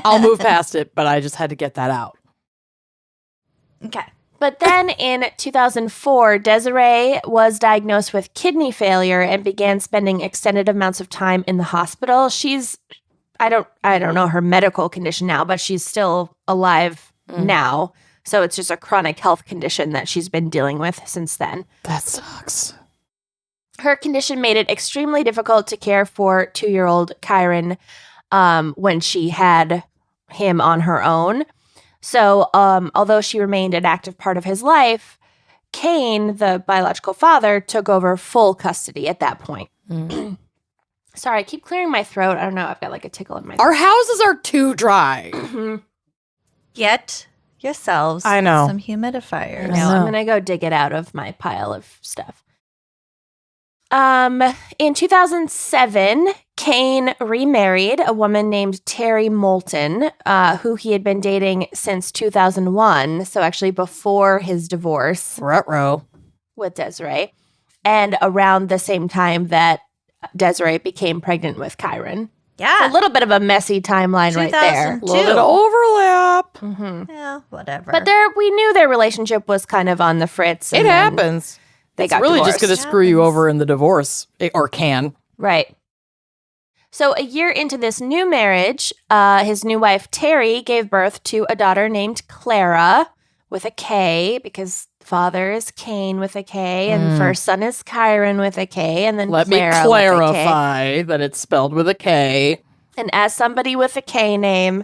I'll move past it, but I just had to get that out. Okay. But then in 2004, Desiree was diagnosed with kidney failure and began spending extended amounts of time in the hospital. I don't know her medical condition now, but she's still alive now. So it's just a chronic health condition that she's been dealing with since then. That sucks. Her condition made it extremely difficult to care for 2-year-old Kyron when she had him on her own. So although she remained an active part of his life, Kane, the biological father, took over full custody at that point. Sorry, I keep clearing my throat. I don't know. I've got like a tickle in my throat. Our houses are too dry. Get yourselves I know. some humidifiers. No, I'm going to go dig it out of my pile of stuff. In 2007, Kane remarried a woman named Terry Moulton, who he had been dating since 2001. So actually before his divorce Ruh-roh. with Desiree. And around the same time that Desiree became pregnant with Kyron. Yeah. A little bit of a messy timeline right there. 2002. A little bit of overlap. Yeah, whatever. But we knew their relationship was kind of on the fritz. It and then happens. They It's got really divorced. just going to screw you over in the divorce, or can. Right. So a year into this new marriage, his new wife, Terry, gave birth to a daughter named Clara with a K, because father is Kane with a K, and first son is Kyron with a K, and then Let Clara me with a K. clarify that it's spelled with a K. And as somebody with a K name,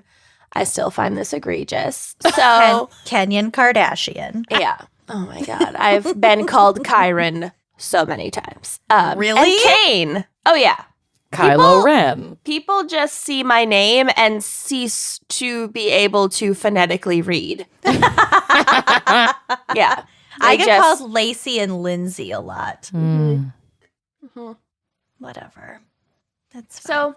I still find this egregious. So, Kenyan Kardashian. yeah. Oh my God. I've been called Kyron so many times. Really? And Kane. Oh, yeah. Kylo Ren. People just see my name and cease to be able to phonetically read. Yeah. I They get called Lacey and Lindsay a lot. Mhm. Whatever. That's fine. So,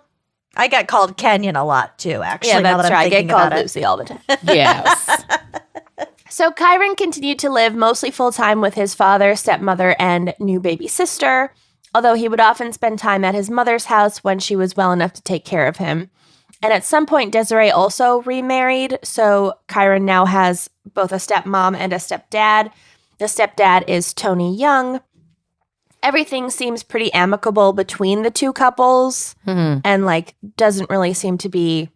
I got called Kenyan a lot too, actually. yeah, now that's that right. I'm I get thinking called about it. Lucy all the time. Yes. So Kyron continued to live mostly full-time with his father, stepmother, and new baby sister, although he would often spend time at his mother's house when she was well enough to take care of him. And at some point, Desiree also remarried, so Kyron now has both a stepmom and a stepdad. The stepdad is Tony Young. Everything seems pretty amicable between the two couples, and like doesn't really seem to be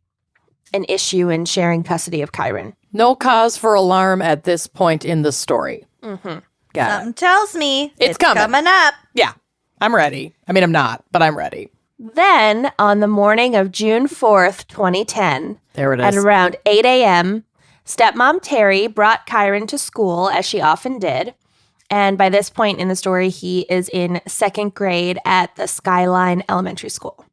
an issue in sharing custody of Kyron. No cause for alarm at this point in the story. Got it. Something tells me It's coming. up. Yeah, I'm ready. I mean, I'm not, but I'm ready. Then, on the morning of June 4th, 2010, There it at is. around 8 a.m., stepmom Terry brought Kyron to school, as she often did. And by this point in the story, he is in 2nd grade at the Skyline Elementary School.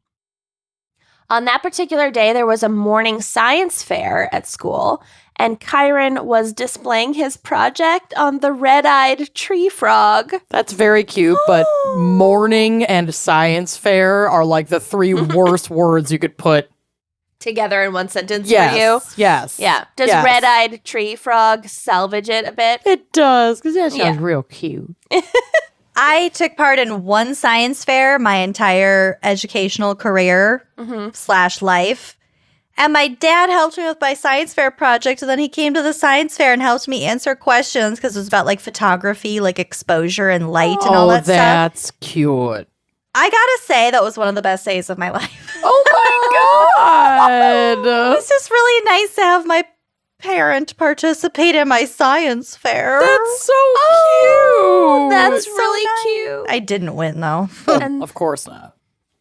On that particular day, there was a morning science fair at school, and Kyron was displaying his project on the red-eyed tree frog. That's very cute, but morning and science fair are like the 3 worst words you could put. Together in one sentence Yes. for you. Yes. Yeah. Does Yes. red-eyed tree frog salvage it a bit? It does, because that sounds Yeah. real cute. I took part in one science fair my entire educational career / life. And my dad helped me with my science fair project. And then he came to the science fair and helped me answer questions because it was about like photography, like exposure and light and all that stuff. That's cute. I gotta say, that was one of the best days of my life. Oh my God. It's just really nice to have my parent participate in my science fair. That's so cute. That's so really nice. cute. I didn't win though. And, Of course not.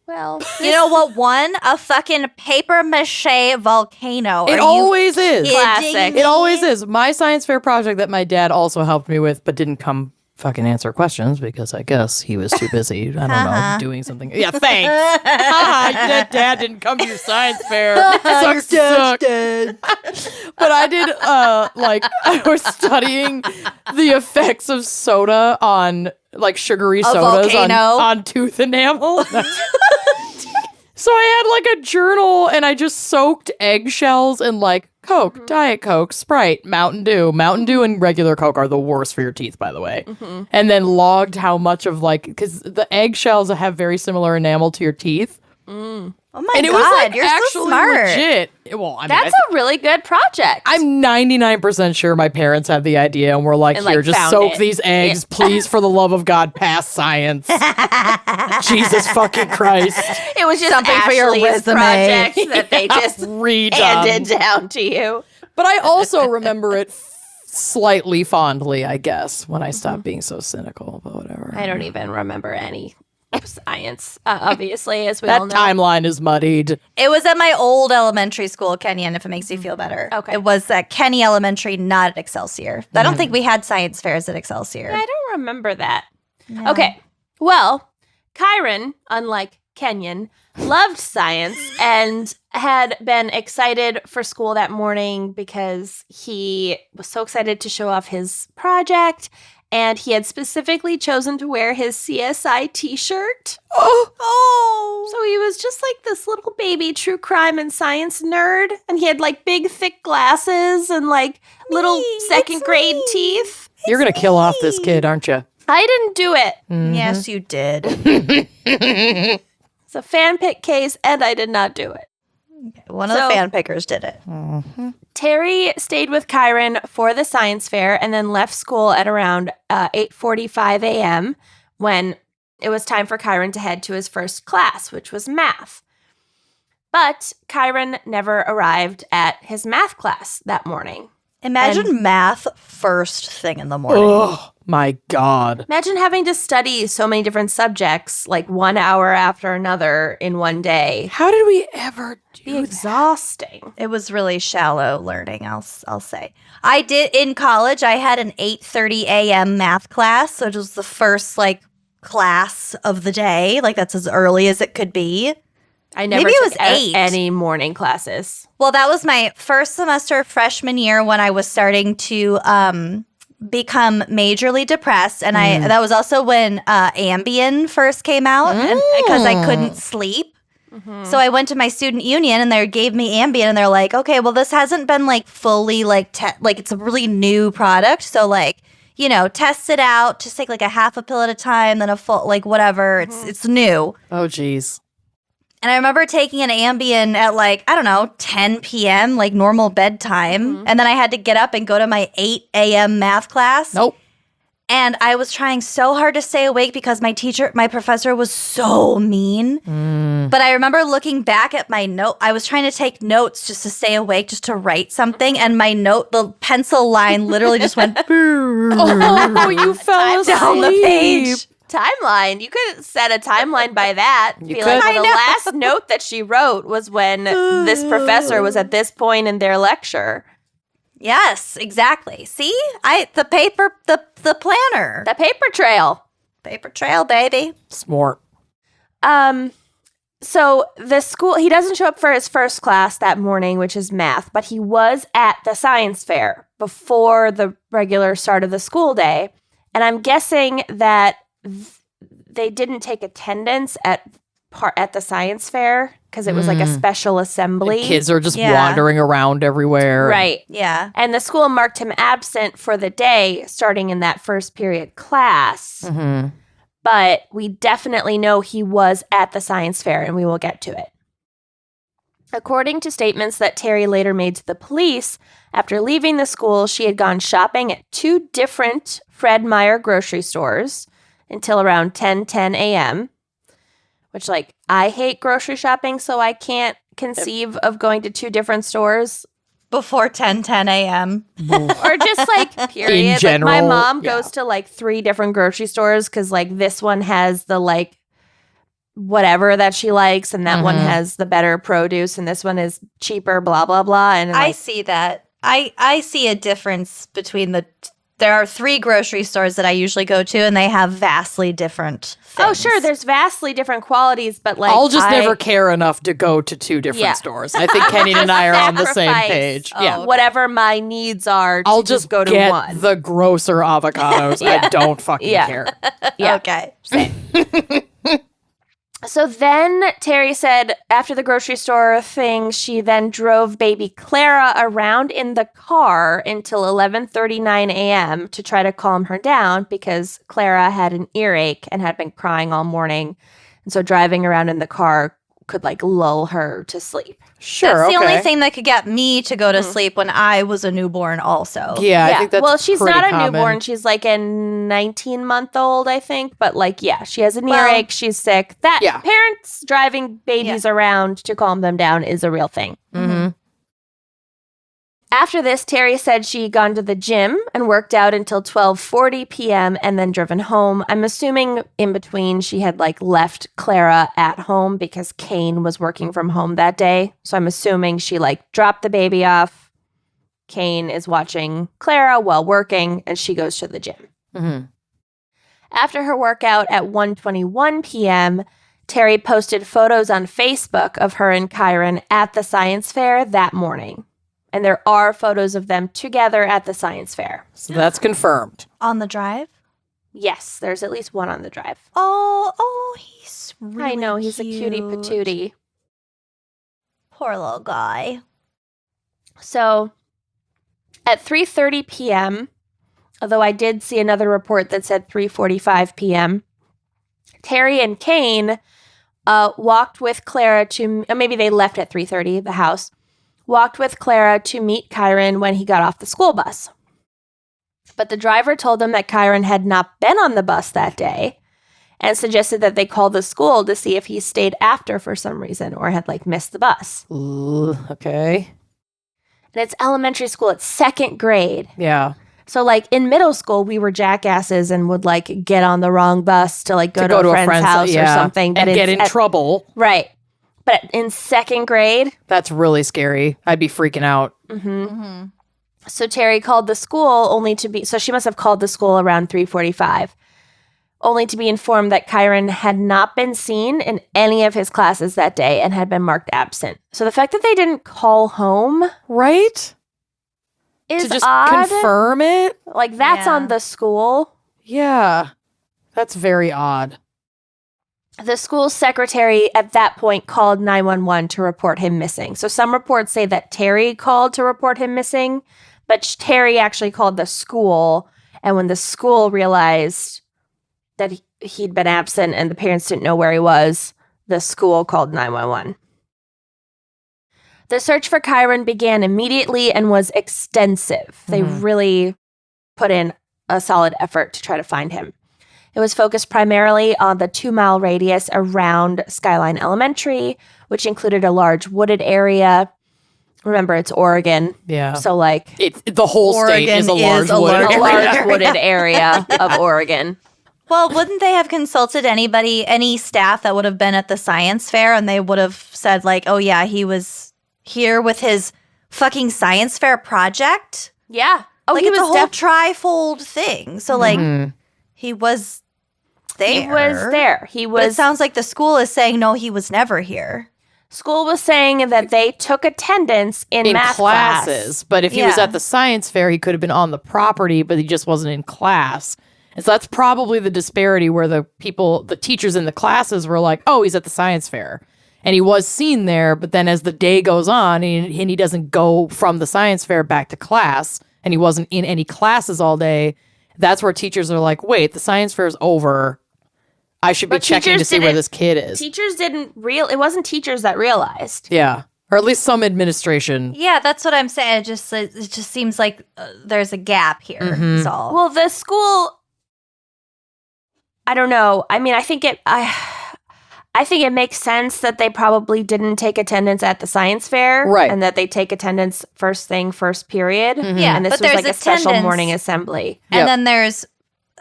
well, You know what won? A fucking paper mache volcano. It always is. Classic. It always is. My science fair project that my dad also helped me with, but didn't come fucking answer questions because I guess he was too busy. I don't know, doing something. Yeah, thanks. That dad didn't come to your science fair. Sucks. But I did, I was studying the effects of soda on like sugary A sodas volcano. on tooth enamel. So I had like a journal and I just soaked eggshells in like Coke, Diet Coke, Sprite, Mountain Dew. Mountain Dew and regular Coke are the worst for your teeth, by the way. And then logged how much of like, because the eggshells have very similar enamel to your teeth. Oh my And it God, was like you're actually so smart. legit. Well, I mean, That's a really good project. I'm 99% sure my parents had the idea and were like, And, here, like, just found soak it. these eggs, please, for the love of God, pass science. Jesus fucking Christ. it was just Something for your Ashley's resume. project that they just Redone. handed down to you. But I also remember it slightly fondly, I guess, when I stopped being so cynical, but whatever. I don't even remember any science, obviously, as we That all know. timeline is muddied. It was at my old elementary school, Kenyon, if it makes you feel better. Okay. It was at Kenny Elementary, not at Excelsior. I don't think we had science fairs at Excelsior. I don't remember that. Okay. Well, Kyron, unlike Kenyon, loved science and had been excited for school that morning because he was so excited to show off his project. And he had specifically chosen to wear his CSI t-shirt. Oh. So he was just like this little baby true crime and science nerd. And he had like big, thick glasses and like little second grade teeth. You're going to kill off this kid, aren't you? I didn't do it. Yes, you did. It's a fan pick case, and I did not do it. One of So- the fan pickers did it. Terry stayed with Kyron for the science fair and then left school at around 8:45 a.m. when it was time for Kyron to head to his first class, which was math. But Kyron never arrived at his math class that morning. Imagine math first thing in the morning. Oh, my God. Imagine having to study so many different subjects, like 1 hour after another in one day. How did we ever Be do that? exhausting. It was really shallow learning, I'll say. I did in college, I had an 8:30 a.m. math class, so it was the first like class of the day. Like that's as early as it could be. I never Maybe it took was 8. any morning classes. Well, that was my first semester freshman year when I was starting to become majorly depressed, and that was also when Ambien first came out, and because I couldn't sleep. So I went to my student union, and they gave me Ambien, and they're like, "Okay, well, this hasn't been like fully like it's a really new product, so like." You know, test it out. Just take like a half a pill at a time, then a full, like whatever. It's new. Oh, geez. And I remember taking an Ambien at like, I don't know, 10 p.m., like normal bedtime. And then I had to get up and go to my 8 a.m. math class. Nope. And I was trying so hard to stay awake because my professor was so mean. But I remember looking back at my note. I was trying to take notes just to stay awake, just to write something. And my note, the pencil line literally just went Oh, you fell asleep. down the page. Timeline. You could set a timeline by that. You Be like, could. well, the last note that she wrote was when this professor was at this point in their lecture. Yes, exactly. See? The paper, the planner. The paper trail. Paper trail, baby. Smart. So the school, he doesn't show up for his first class that morning, which is math, but he was at the science fair before the regular start of the school day. And I'm guessing that they didn't take attendance at the science fair because it was like a special assembly. Kids are just Yeah. wandering around everywhere. Right. Yeah. And the school marked him absent for the day starting in that first period class. Mm-hmm. But we definitely know he was at the science fair, and we will get to it. According to statements that Terry later made to the police, after leaving the school, she had gone shopping at 2 different Fred Meyer grocery stores until around 10:10 a.m., which, like, I hate grocery shopping, so I can't conceive of going to 2 different stores. Before 10 a.m. Or just like period. In Like, general, my mom yeah. goes to like 3 different grocery stores because like this one has the like whatever that she likes, and that one has the better produce, and this one is cheaper, blah blah blah. And I like, see that. I see a difference between the there are 3 grocery stores that I usually go to, and they have vastly different things. Oh, sure. There's vastly different qualities, but like I'll just never care enough to go to 2 different stores. I think Kenny and I are on the same Sacrifice, page. Yeah. whatever my needs are. I'll just go to get one. the grosser avocados. I don't fucking care. Yeah. Okay. So then Terry said after the grocery store thing, she then drove baby Clara around in the car until 11:39 a.m. to try to calm her down because Clara had an earache and had been crying all morning. And so driving around in the car could like lull her to sleep. Sure, That's the okay. only thing that could get me to go to sleep when I was a newborn also. Yeah, I think that's well, she's pretty not a common. newborn. She's like a 19-month-old, I think. But like, yeah, she has an earache. She's sick. Parents driving babies around to calm them down is a real thing. Mm-hmm. After this, Terry said she'd gone to the gym and worked out until 12:40 p.m. and then driven home. I'm assuming in between she had like left Clara at home because Kane was working from home that day. So I'm assuming she like dropped the baby off. Kane is watching Clara while working and she goes to the gym. Mm-hmm. After her workout at 1:21 p.m., Terry posted photos on Facebook of her and Kyron at the science fair that morning. And there are photos of them together at the science fair. So that's confirmed. On the drive? Yes, there's at least one on the drive. Oh, he's really I know, he's a cutie patootie. Poor little guy. So at 3:30 p.m., although I did see another report that said 3:45 p.m., Terry and Kane walked with Clara to, maybe they left at 3:30, the house, walked with Clara to meet Kyron when he got off the school bus. But the driver told them that Kyron had not been on the bus that day and suggested that they call the school to see if he stayed after for some reason or had like missed the bus. Ooh, okay. And it's elementary school, it's 2nd grade. Yeah. So like in middle school, we were jackasses and would like get on the wrong bus to like go to a friend's house or something. And get in trouble. Right. But in 2nd grade. That's really scary. I'd be freaking out. Mm-hmm. So Terry called the school so she must have called the school around 3:45, only to be informed that Kyron had not been seen in any of his classes that day and had been marked absent. So the fact that they didn't call home. Right? Is to just odd. confirm it? Like that's on the school. Yeah. That's very odd. The school secretary at that point called 911 to report him missing. So some reports say that Terry called to report him missing, but Terry actually called the school. And when the school realized that he'd been absent and the parents didn't know where he was, the school called 911. The search for Kyron began immediately and was extensive. They really put in a solid effort to try to find him. It was focused primarily on the 2-mile radius around Skyline Elementary, which included a large wooded area. Remember, it's Oregon. Yeah. So, like... the whole state is a large wooded area of Oregon. Well, wouldn't they have consulted any staff that would have been at the science fair, and they would have said, like, oh, yeah, he was here with his fucking science fair project? Yeah. Oh, like, it's a whole trifold thing. So, like, he was there. He was there. But it sounds like the school is saying, no, he was never here. School was saying that they took attendance in math classes. class. But if he was at the science fair, he could have been on the property, but he just wasn't in class. And so that's probably the disparity where the teachers in the classes were like, oh, he's at the science fair. And he was seen there, but then as the day goes on and he doesn't go from the science fair back to class, and he wasn't in any classes all day, that's where teachers are like, wait, the science fair is over. I should be checking to see where this kid is. Teachers didn't it wasn't teachers that realized. Yeah. Or at least some administration. Yeah, that's what I'm saying. It just seems like there's a gap here. That's all. Well, the school, I don't know. I mean, I think it makes sense that they probably didn't take attendance at the science fair. Right. And that they take attendance first period. Yeah, And this but was there's like a special attendance. morning assembly. And then there's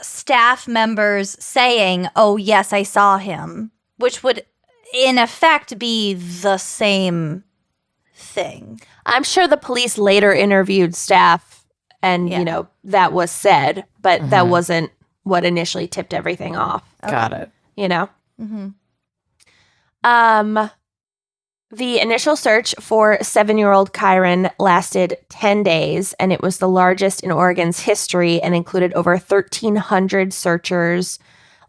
staff members saying, oh, yes, I saw him, which would, in effect, be the same thing. I'm sure the police later interviewed staff And, Yeah. you know, that was said, but that wasn't what initially tipped everything off, Got it. you know? Mm-hmm. The initial search for 7-year-old Kyron lasted 10 days, and it was the largest in Oregon's history and included over 1,300 searchers,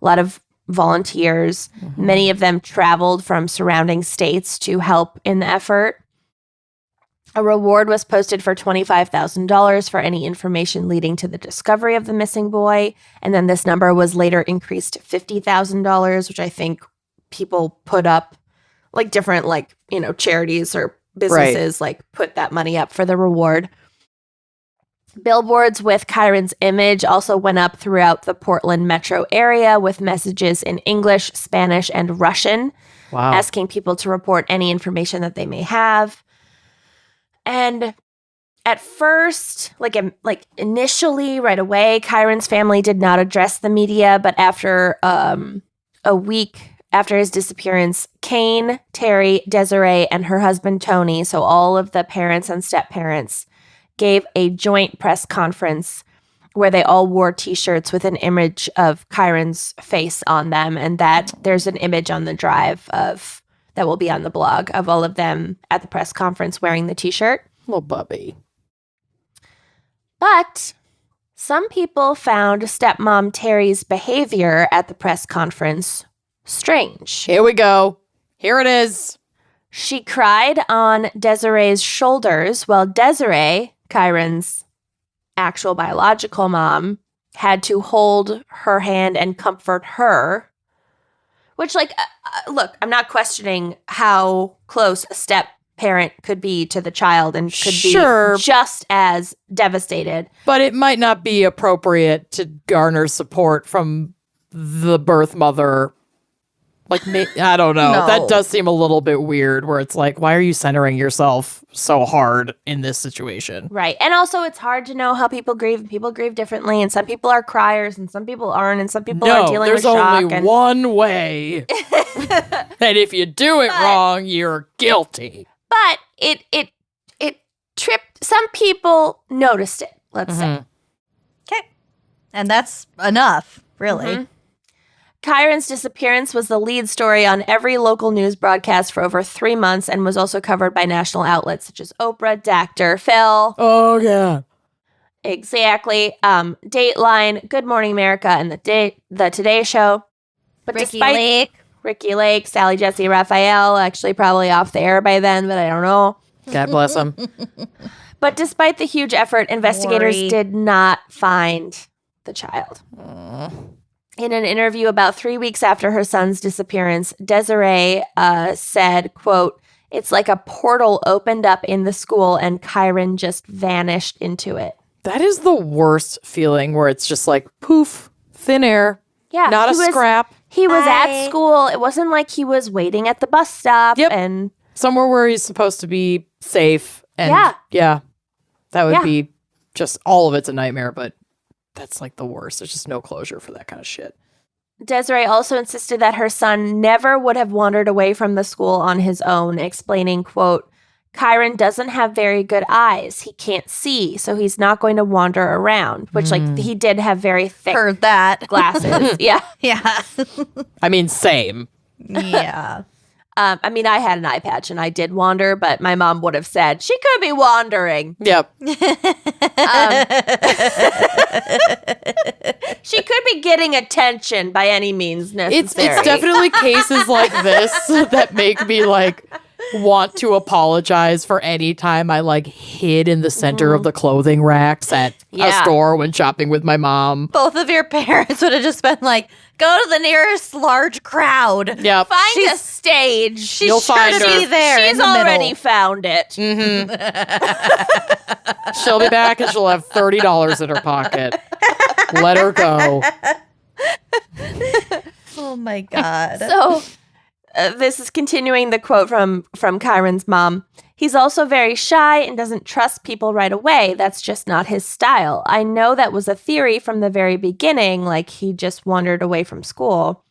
a lot of volunteers. Many of them traveled from surrounding states to help in the effort. A reward was posted for $25,000 for any information leading to the discovery of the missing boy. And then this number was later increased to $50,000, which I think people put up, like different, like, you know, charities or businesses like put that money up for the reward. Billboards with Kyron's image also went up throughout the Portland metro area with messages in English, Spanish, and Russian, Wow. asking people to report any information that they may have. And at first, like initially, right away, Kyron's family did not address the media. But after a week after his disappearance, Kane, Terry, Desiree, and her husband Tony, so all of the parents and step-parents, gave a joint press conference where they all wore T-shirts with an image of Kyron's face on them, and that there's an image on the drive of that will be on the blog of all of them at the press conference wearing the T-shirt. Little bubby. But some people found stepmom Terry's behavior at the press conference strange. Here we go. Here it is. She cried on Desiree's shoulders while Desiree, Kyron's actual biological mom, had to hold her hand and comfort her. Which, like, look, I'm not questioning how close a step parent could be to the child and could Sure. be just as devastated. But it might not be appropriate to garner support from the birth mother. Like, I don't know. No. That does seem a little bit weird where it's like, why are you centering yourself so hard in this situation? Right. And also, it's hard to know how people grieve. And people grieve differently. And some people are criers and some people aren't. And some people are dealing with there's shock. only And one way. And if you do it wrong, you're guilty. but it tripped. Some people noticed it, let's say. Okay. And that's enough, really. Mhm. Kyron's disappearance was the lead story on every local news broadcast for over 3 months and was also covered by national outlets such as Oprah, Dr. Phil. Oh, yeah. Exactly. Dateline, Good Morning America, and the Today Show. But Ricky despite Lake. Ricky Lake, Sally Jesse Raphael, actually probably off the air by then, but I don't know. God bless him. But despite the huge effort, investigators Maury. did not find the child. In an interview about 3 weeks after her son's disappearance, Desiree said, quote, "It's like a portal opened up in the school and Kyron just vanished into it." That is the worst feeling where it's just like, poof, thin air, Yeah. not a scrap. He was I- at school. It wasn't like he was waiting at the bus stop. Yep. And Somewhere where he's supposed to be safe. And Yeah. That would Yeah. be just, all of it's a nightmare, but that's like the worst. There's just no closure for that kind of shit. Desiree also insisted that her son never would have wandered away from the school on his own, explaining, quote, "Kyron doesn't have very good eyes. He can't see, so he's not going to wander around," which, like, he did have very thick Heard that. glasses. Yeah. Yeah. I mean, same. Yeah. I mean, I had an eye patch and I did wander, but my mom would have said, she could be wandering. Yep. She could be getting attention by any means necessary. It's definitely cases like this that make me like want to apologize for any time I like hid in the center of the clothing racks at a Yeah. store when shopping with my mom. Both of your parents would have just been like, go to the nearest large crowd. Yep. Find a stage. She's You'll sure find to her. be there. She's in the already middle. found it. She'll be back and she'll have $30 in her pocket. Let her go. Oh my God. So this is continuing the quote from Kyron's mom. "He's also very shy and doesn't trust people right away. That's just not his style. I know that was a theory from the very beginning, like he just wandered away from school.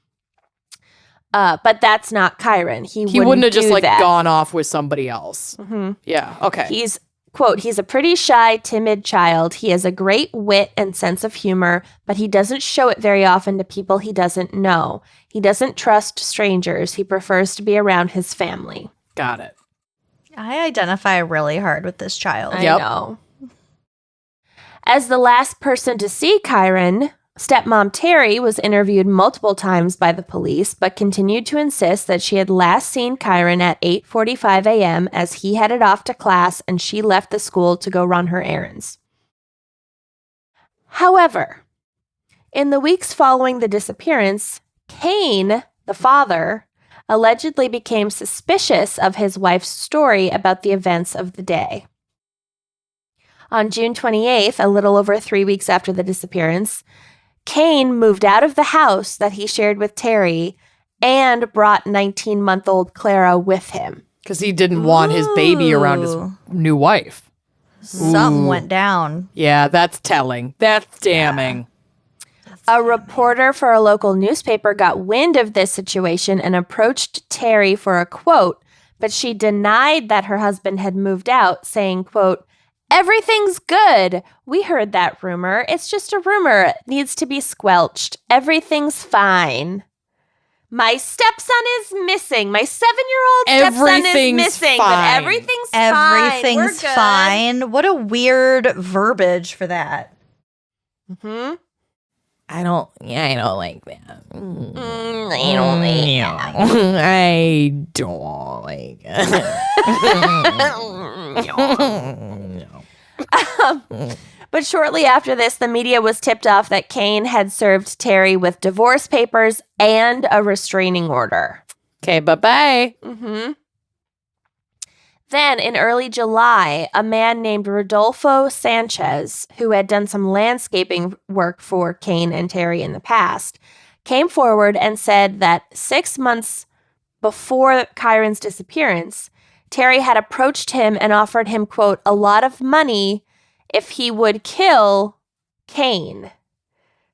But that's not Kyron. He He wouldn't have just do like that. gone off with somebody else. Mhm. Yeah. Okay. He's quote, he's a pretty shy, timid child. He has a great wit and sense of humor, but he doesn't show it very often to people he doesn't know. He doesn't trust strangers. He prefers to be around his family. Got it. I identify really hard with this child. I know. As the last person to see Kyron, stepmom Terry was interviewed multiple times by the police, but continued to insist that she had last seen Kyron at 8:45 a.m. as he headed off to class and she left the school to go run her errands. However, in the weeks following the disappearance, Kane, the father, allegedly became suspicious of his wife's story about the events of the day. On June 28th, a little over 3 weeks after the disappearance, Kane moved out of the house that he shared with Terry and brought 19-month-old Clara with him. Because he didn't want his baby around his new wife. Something went down. Yeah, that's telling. That's damning. A reporter for a local newspaper got wind of this situation and approached Terry for a quote, but she denied that her husband had moved out, saying, quote, "Everything's good. We heard that rumor. It's just a rumor. It needs to be squelched. Everything's fine. My stepson is missing. My 7-year-old stepson is missing, fine. but everything's fine. Everything's We're good." fine. What a weird verbiage for that. Mm-hmm. I don't like that. I don't like I don't like it. But shortly after this, the media was tipped off that Kane had served Terry with divorce papers and a restraining order. Okay, bye-bye. Mm-hmm. Then, in early July, a man named Rodolfo Sanchez, who had done some landscaping work for Kane and Terry in the past, came forward and said that 6 months before Kyron's disappearance, Terry had approached him and offered him, quote, a lot of money if he would kill Kane.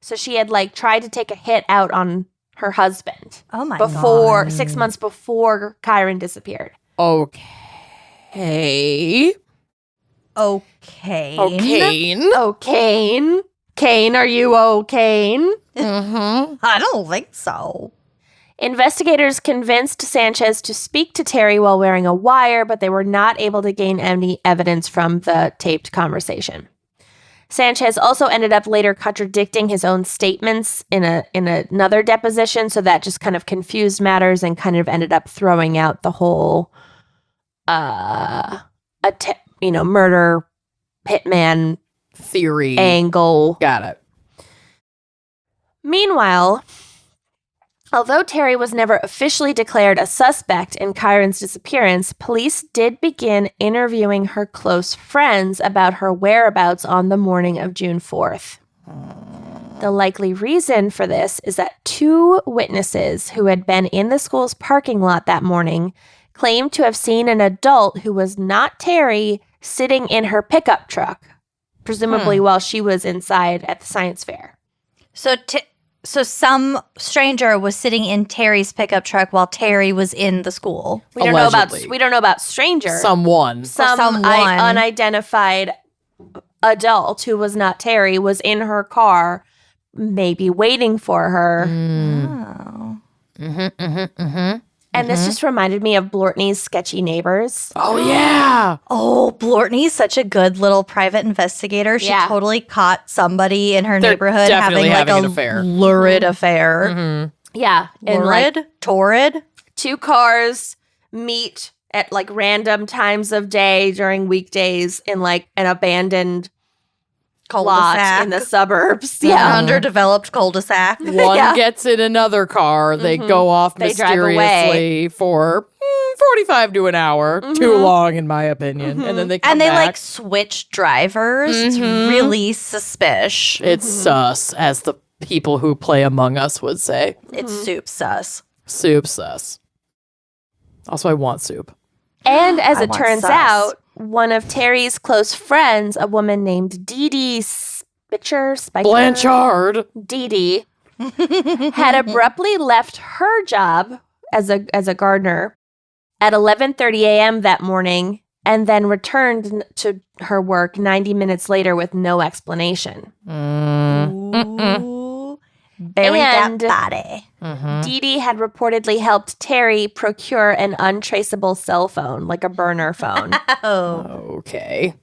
So she had tried to take a hit out on her husband. Oh my God. 6 months before Kyron disappeared. Okay. Okay. Okay. Oh, Kane. Kane, are you okay? Mm-hmm. I don't think so. Investigators convinced Sanchez to speak to Terry while wearing a wire, but they were not able to gain any evidence from the taped conversation. Sanchez also ended up later contradicting his own statements in another deposition, so that just kind of confused matters and kind of ended up throwing out the whole murder hitman theory angle. Got it. Meanwhile, although Terry was never officially declared a suspect in Kyron's disappearance, police did begin interviewing her close friends about her whereabouts on the morning of June 4th. The likely reason for this is that 2 witnesses who had been in the school's parking lot that morning claimed to have seen an adult who was not Terry sitting in her pickup truck, presumably while she was inside at the science fair. So some stranger was sitting in Terry's pickup truck while Terry was in the school. We don't know about stranger. Someone. Someone unidentified adult who was not Terry was in her car, maybe waiting for her. Oh. And this just reminded me of Blortney's Sketchy Neighbors. Oh, yeah. Oh, Blortney's such a good little private investigator. She totally caught somebody in her neighborhood having an affair. Lurid affair. Mm-hmm. Yeah. Lurid? Torrid? 2 cars meet at random times of day during weekdays in an abandoned lot in the suburbs. Yeah. Underdeveloped cul-de-sac. One gets in another car. They go off mysteriously for 45 to an hour. Too long, in my opinion. And then they come back. Switch drivers. It's really suspicious. It's sus, as the people who play Among Us would say. It's soup sus. Soup sus. Also, I want soup. And as it turns sus. out, one of Terry's close friends, a woman named Dee Dee Spicher, Blanchard. Dee Dee, had abruptly left her job as a gardener at 11:30 a.m. that morning and then returned to her work 90 minutes later with no explanation. Ooh. Bury that And body. Dee Dee had reportedly helped Terry procure an untraceable cell phone, like a burner phone. Oh. Okay.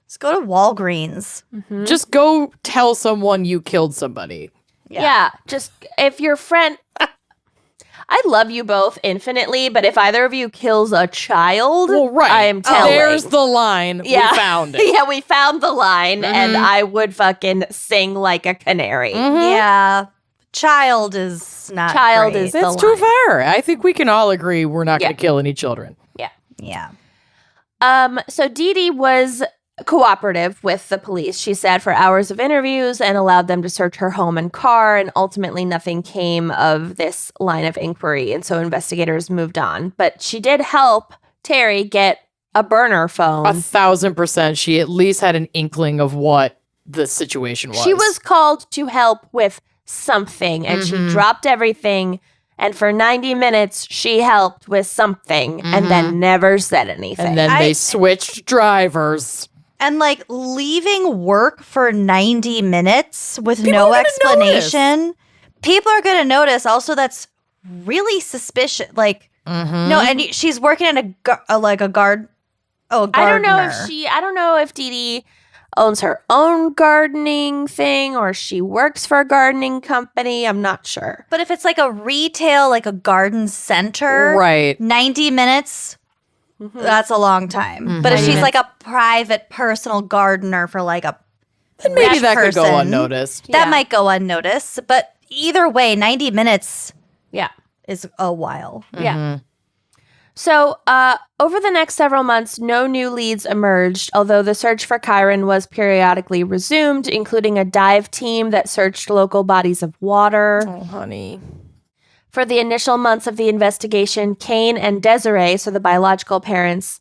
Let's go to Walgreens. Just go tell someone you killed somebody. Yeah, just if your friend... I love you both infinitely, but if either of you kills a child, Well, right. I am telling. There's the line. Yeah. We found it. Yeah, we found the line, and I would fucking sing like a canary. Yeah. Child is not Child great. is the That's too line. far. I think we can all agree we're not going Yeah. to kill any children. Yeah. So Dee Dee was cooperative with the police. She sat for hours of interviews and allowed them to search her home and car, and ultimately nothing came of this line of inquiry, and so investigators moved on. But she did help Terry get a burner phone. 1,000%. She at least had an inkling of what the situation was. She was called to help with something, and she dropped everything, and for 90 minutes she helped with something and then never said anything. And then they switched drivers. And like leaving work for 90 minutes with People no are gonna explanation, people are going to notice. Also, that's really suspicious. Like, no, and she's working in a gardener. I don't know if Dee Dee owns her own gardening thing or she works for a gardening company. I'm not sure. But if it's like a retail, like a garden center, Right. 90 minutes, that's a long time. But if she's like a private personal gardener for like a Then maybe rich that could go person, unnoticed. that Yeah. might go unnoticed. But either way, 90 minutes Yeah. is a while. Yeah. So, over the next several months, no new leads emerged, although the search for Kyron was periodically resumed, including a dive team that searched local bodies of water. Oh, honey. For the initial months of the investigation, Kane and Desiree, so the biological parents,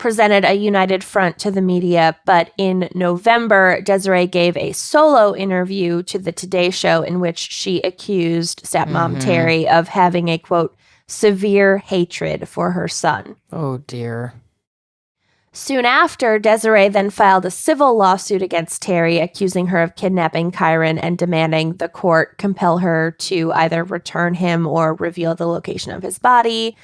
presented a united front to the media. But in November, Desiree gave a solo interview to the Today Show in which she accused stepmom Terry of having a, quote, severe hatred for her son. Oh, dear. Soon after, Desiree then filed a civil lawsuit against Terry, accusing her of kidnapping Kyron and demanding the court compel her to either return him or reveal the location of his body.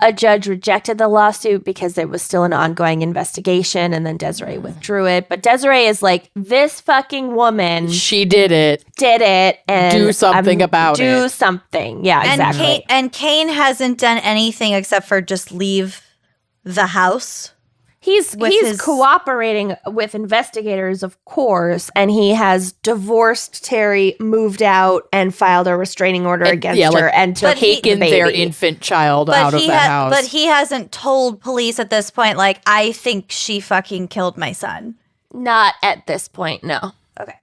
A judge rejected the lawsuit because it was still an ongoing investigation, and then Desiree withdrew it. But Desiree is like, this fucking woman She did it. did it, and Do something about it. Do something. Yeah, exactly. And Kane hasn't done anything except for just leave the house. He's with his- cooperating with investigators, of course, and he has divorced Terry, moved out, and filed a restraining order against her, and took taken the baby. their infant child out of the house. But he hasn't told police at this point, like, I think she fucking killed my son. Not at this point, no. Okay.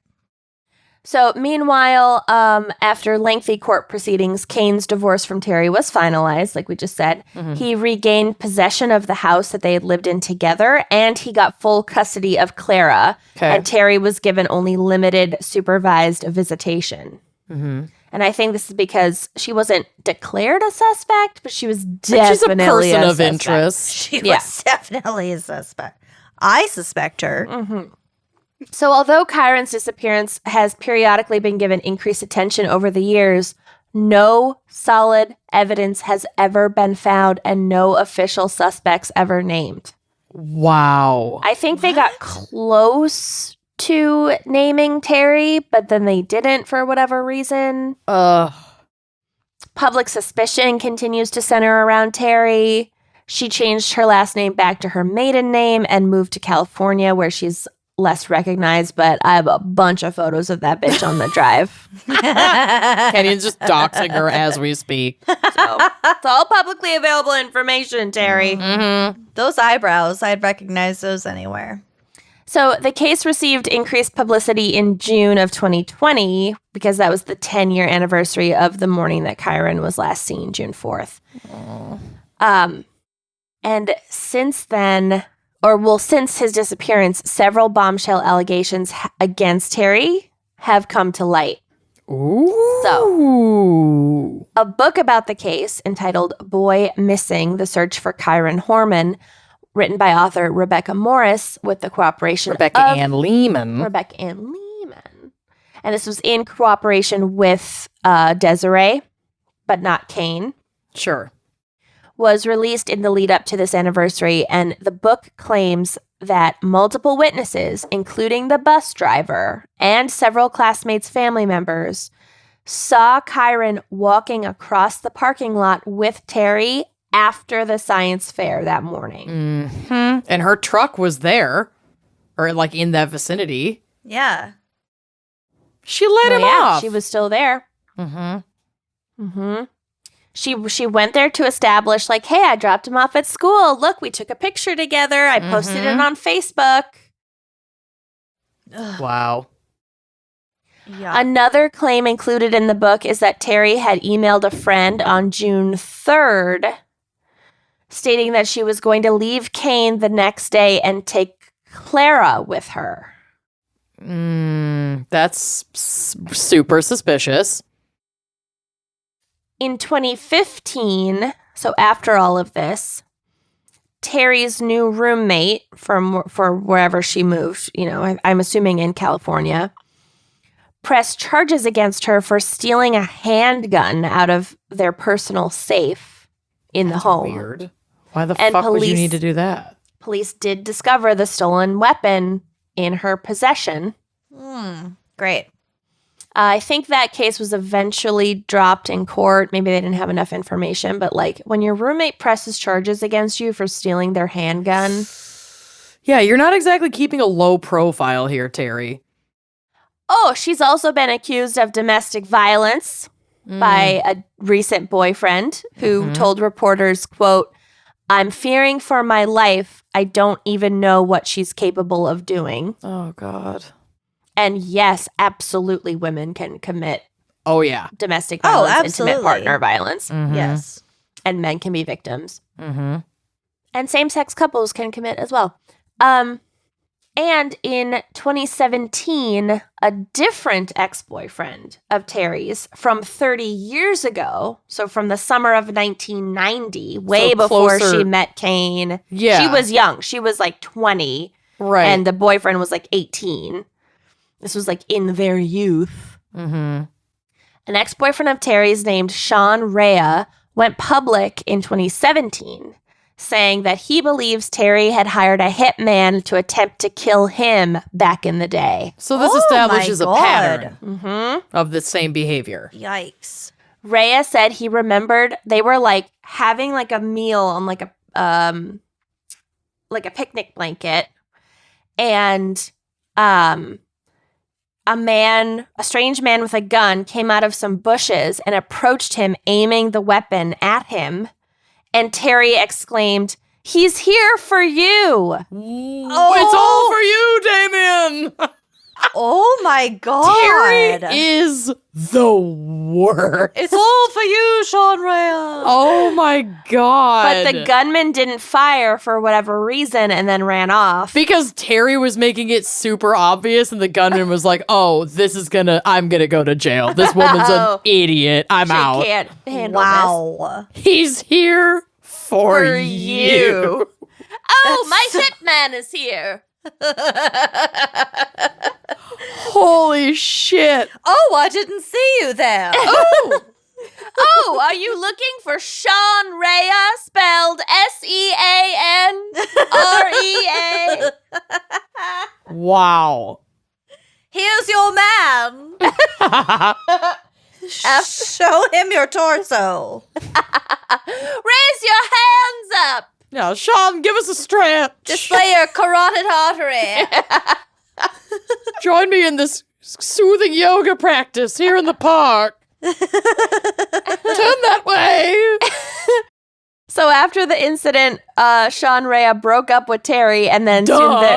So, meanwhile, after lengthy court proceedings, Kane's divorce from Terry was finalized, like we just said. He regained possession of the house that they had lived in together, and he got full custody of Clara. Okay. And Terry was given only limited supervised visitation. And I think this is because she wasn't declared a suspect, but she was She's a definitely person a of suspect. interest. She Yeah. was definitely a suspect. I suspect her. So, although Kyron's disappearance has periodically been given increased attention over the years, no solid evidence has ever been found and no official suspects ever named. Wow. I think they got close to naming Terry, but then they didn't for whatever reason. Public suspicion continues to center around Terry. She changed her last name back to her maiden name and moved to California, where she's less recognized, but I have a bunch of photos of that bitch on the drive. Kenyon's just doxing her as we speak. So it's all publicly available information, Terry. Those eyebrows, I'd recognize those anywhere. So the case received increased publicity in June of 2020 because that was the 10-year anniversary of the morning that Kyron was last seen, June 4th. And since then, since his disappearance, several bombshell allegations against Terry have come to light. Ooh. So, a book about the case entitled Boy Missing, The Search for Kyron Horman written by author Rebecca Morris with the cooperation Rebecca of Ann Lehman. Rebecca Ann Lehman. And this was in cooperation with Desiree, but not Kane. Sure. Was released in the lead up to this anniversary, and the book claims that multiple witnesses, including the bus driver and several classmates' family members, saw Kyron walking across the parking lot with Terry after the science fair that morning. Mm-hmm. And her truck was there, or like in that vicinity. Yeah. She let him off. She was still there. Mm-hmm. Mm-hmm. She went there to establish, like, hey, I dropped him off at school. Look, we took a picture together. I posted it on Facebook. Wow. Yeah. Another claim included in the book is that Terry had emailed a friend on June 3rd stating that she was going to leave Kane the next day and take Clara with her. That's super suspicious. In 2015, so after all of this, Terry's new roommate for wherever she moved, I'm assuming in California, pressed charges against her for stealing a handgun out of their personal safe in the home. Weird. Why the fuck would you need to do that? Police did discover the stolen weapon in her possession. Great. I think that case was eventually dropped in court. Maybe they didn't have enough information, but like when your roommate presses charges against you for stealing their handgun. Yeah, you're not exactly keeping a low profile here, Terry. Oh, she's also been accused of domestic violence by a recent boyfriend who told reporters, quote, "I'm fearing for my life. I don't even know what she's capable of doing." Oh, God. And yes, absolutely women can commit domestic violence, intimate partner violence. Yes. And men can be victims. Mm-hmm. And same-sex couples can commit as well. And in 2017, a different ex-boyfriend of Terry's from 30 years ago, so from the summer of 1990, way before she met Kane. Yeah. She was young. She was like 20. Right. And the boyfriend was like 18. This was like in their youth. Mm-hmm. An ex-boyfriend of Terry's named Sean Rea went public in 2017, saying that he believes Terry had hired a hitman to attempt to kill him back in the day. So this establishes a pattern Mm-hmm. of the same behavior. Yikes. Rea said he remembered they were like having like a meal on like a picnic blanket, and a strange man with a gun came out of some bushes and approached him, aiming the weapon at him. And Terry exclaimed, "He's here for you." Oh, it's all for you, Damien. Oh my God. Terry is the worst. It's all for you, Sean Rea. Oh my God. But the gunman didn't fire for whatever reason and then ran off. Because Terry was making it super obvious and the gunman was like, oh, I'm gonna go to jail. This woman's an idiot. I'm out. She can't handle Wow. He's here for you. Oh, my hitman is here. Holy shit. Oh, I didn't see you there. Oh, are you looking for Sean Rea, spelled Seanrea? Wow. Here's your man. Show him your torso. Raise your hands up. Now, Sean, give us a stretch. Display your carotid artery. Join me in this soothing yoga practice here in the park. Turn that way. So after the incident, Sean Rea broke up with Terry and then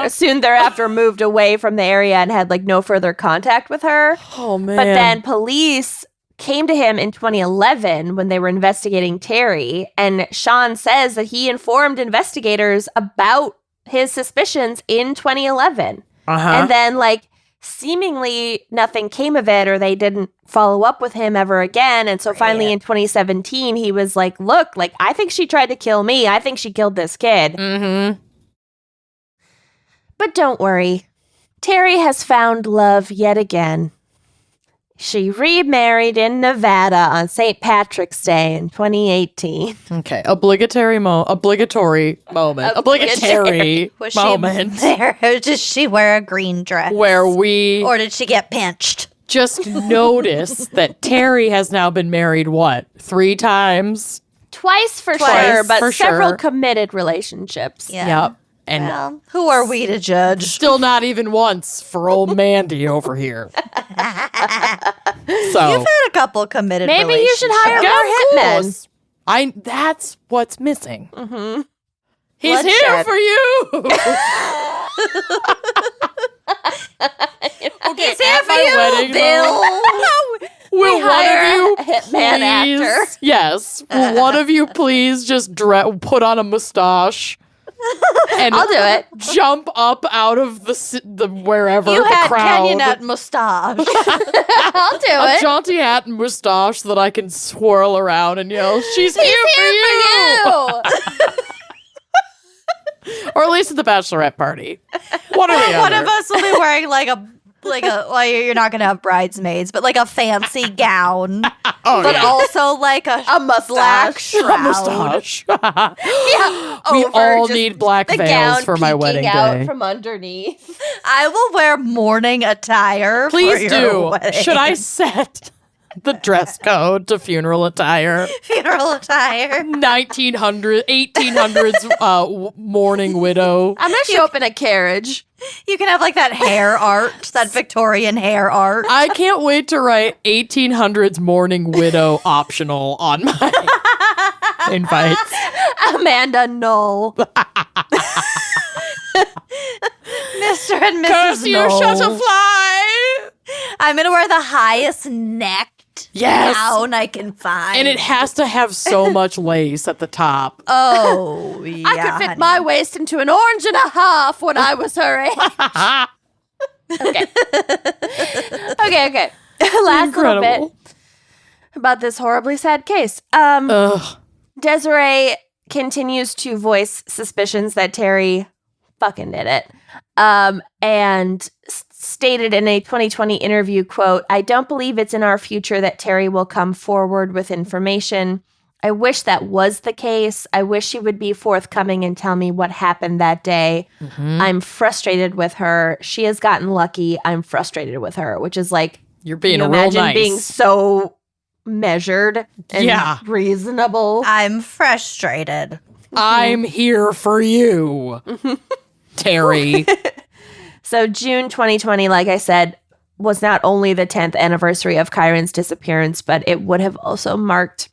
soon thereafter moved away from the area and had like no further contact with her. Oh, man. But then police came to him in 2011 when they were investigating Terry, and Sean says that he informed investigators about his suspicions in 2011. And then like seemingly nothing came of it, or they didn't follow up with him ever again. And so finally in 2017, he was like, look, like, I think she tried to kill me. I think she killed this kid. Mm-hmm. But don't worry. Terry has found love yet again. She remarried in Nevada on St. Patrick's Day in 2018. Okay, obligatory moment. Obligatory Was moment. she there? Did she wear a green dress? Where we Or did she get pinched? just notice that Terry has now been married, 3 times? Twice for Twice sure, but for several sure. commoned relationships. Yeah. Yep. And Well, who are we to judge? still not even once for old Mandy over here. So You've had a couple committed Maybe you should hire Yeah, more of hitmen. course. That's what's missing. Mm-hmm. He's here Bloodshed. for you. He's here for my you, wedding, Bill. Will one hire of you a hitman please, actor. Yes. Will one of you please just put on a mustache and I'll do it. jump up out of the wherever You the had crowd. Kenyan nut mustache. I'll do A it. jaunty hat and mustache so that I can swirl around and yell, "She's here for you!" Or at least at the bachelorette party. One or the other. One of us will be wearing well, you're not gonna have bridesmaids, but like a fancy gown, Oh, but yeah. also like a mustache. black A shroud. mustache. Yeah, We over all just need black the veils gown for my peeking wedding out day. from underneath. I will wear mourning attire. Please for your do. wedding. Should I set the dress code to funeral attire? funeral attire? 1800s mourning widow. I'm gonna show up in a carriage. You can have like that hair art, that Victorian hair art. I can't wait to write 1800s mourning widow optional on my invites. Amanda Knoll. Mr. and Mrs. Curse you, Knoll. shutterfly! I'm gonna wear the highest necked Yes. gown I can find. And it has to have so much lace at the top. Oh, yeah. I could fit honey. my waist into an orange and a half when I was her age. Okay. Okay. Last little bit Incredible. about this horribly sad case. Ugh. Desiree continues to voice suspicions that Terry fucking did it. And stated in a 2020 interview, quote, "I don't believe it's in our future that Terry will come forward with information. I wish that was the case. I wish she would be forthcoming and tell me what happened that day. Mm-hmm. I'm frustrated with her. She has gotten lucky. I'm frustrated with her," which is like, You're being you real imagine nice. being so measured and Yeah. reasonable. I'm frustrated. I'm here for you, Terry. So June 2020, like I said, was not only the 10th anniversary of Kyron's disappearance, but it would have also marked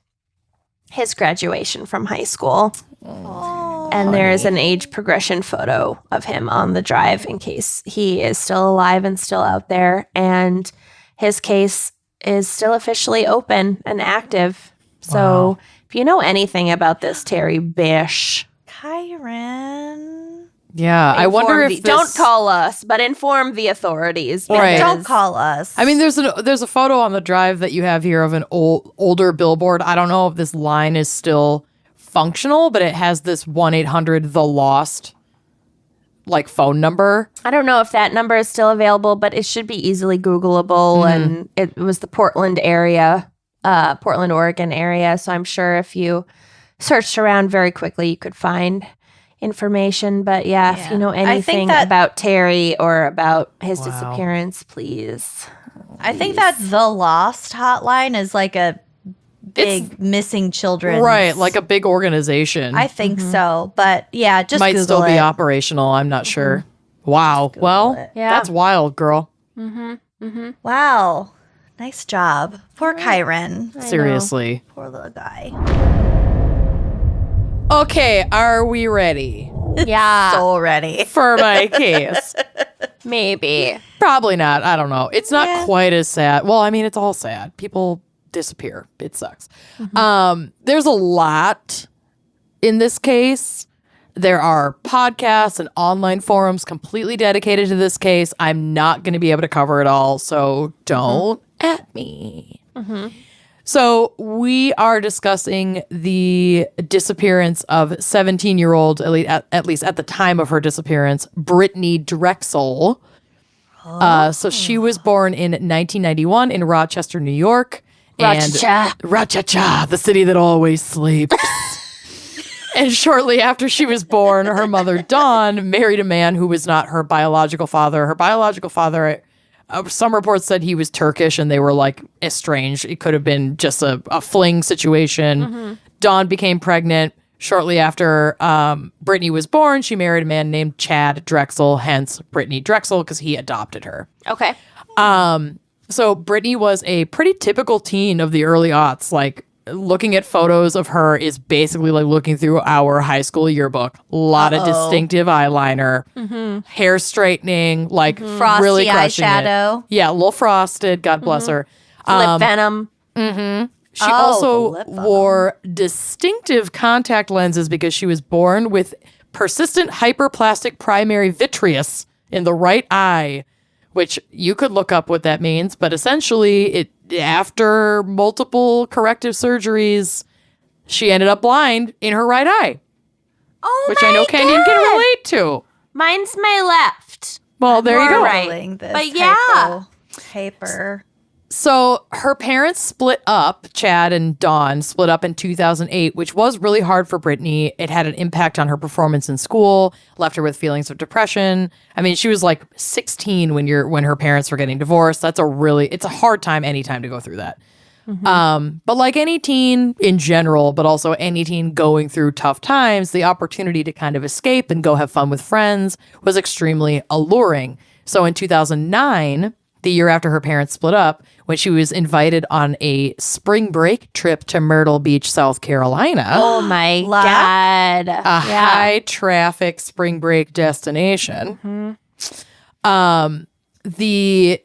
his graduation from high school. And there is an age progression photo of him on the drive in case he is still alive and still out there. And his case is still officially open and active. So Wow. if you know anything about this Terry Bish, Kyron. Yeah, I wonder inform if the- don't this- call us, but inform the authorities. Right. because- Don't call us. I mean, there's a photo on the drive that you have here of an older billboard. I don't know if this line is still functional, but it has this 1-800 The Lost like phone number. I don't know if that number is still available, but it should be easily Googleable. And it was the Portland area, Portland, Oregon area. So I'm sure if you searched around very quickly, you could find information. But yeah, if you know I think anything that- about Terry or about his Wow. disappearance, please. I think that the Lost hotline is like a big missing children. Right, like a big organization. I think so. But yeah, just might Google still be it. operational. I'm not sure. Wow. Well, it. Yeah. that's wild, girl. Wow. Nice job. Poor Kyron. Seriously. Poor little guy. Okay, are we ready Yeah, So ready. for my case? maybe. Probably not. I don't know. It's not quite as sad. Well, I mean, it's all sad. People disappear. It sucks. There's a lot in this case. There are podcasts and online forums completely dedicated to this case. I'm not going to be able to cover it all, so don't at me. So we are discussing the disappearance of 17-year-old, at least at the time of her disappearance, Brittany Drexel. So she was born in 1991 in Rochester, New York. Rochester, the city that always sleeps. And shortly after she was born, her mother, Dawn, married a man who was not her biological father. Her biological father, some reports said he was Turkish and they were like estranged. It could have been just a fling situation. Dawn became pregnant. Shortly after Brittany was born, she married a man named Chad Drexel, hence Brittany Drexel, because he adopted her. Okay. So Brittany was a pretty typical teen of the early aughts. Like, looking at photos of her is basically like looking through our high school yearbook. A lot of distinctive eyeliner, hair straightening, like Frosty really crushing eyeshadow. it. Yeah, a little frosted. God bless her. Lip venom. She also wore distinctive contact lenses because she was born with persistent hyperplastic primary vitreous in the right eye, which you could look up what that means. But essentially, after multiple corrective surgeries, she ended up blind in her right eye, which I know Kenyon can relate to. Mine's my left. Well, there you go. Right. But yeah. Hyper. So her parents split up. Chad and Dawn split up in 2008, which was really hard for Brittany. It had an impact on her performance in school, left her with feelings of depression. I mean, she was like 16 when her parents were getting divorced. It's a hard time anytime to go through that. But like any teen in general, but also any teen going through tough times, the opportunity to kind of escape and go have fun with friends was extremely alluring. So in 2009, the year after her parents split up, when she was invited on a spring break trip to Myrtle Beach, South Carolina. Oh my God. A high traffic spring break destination.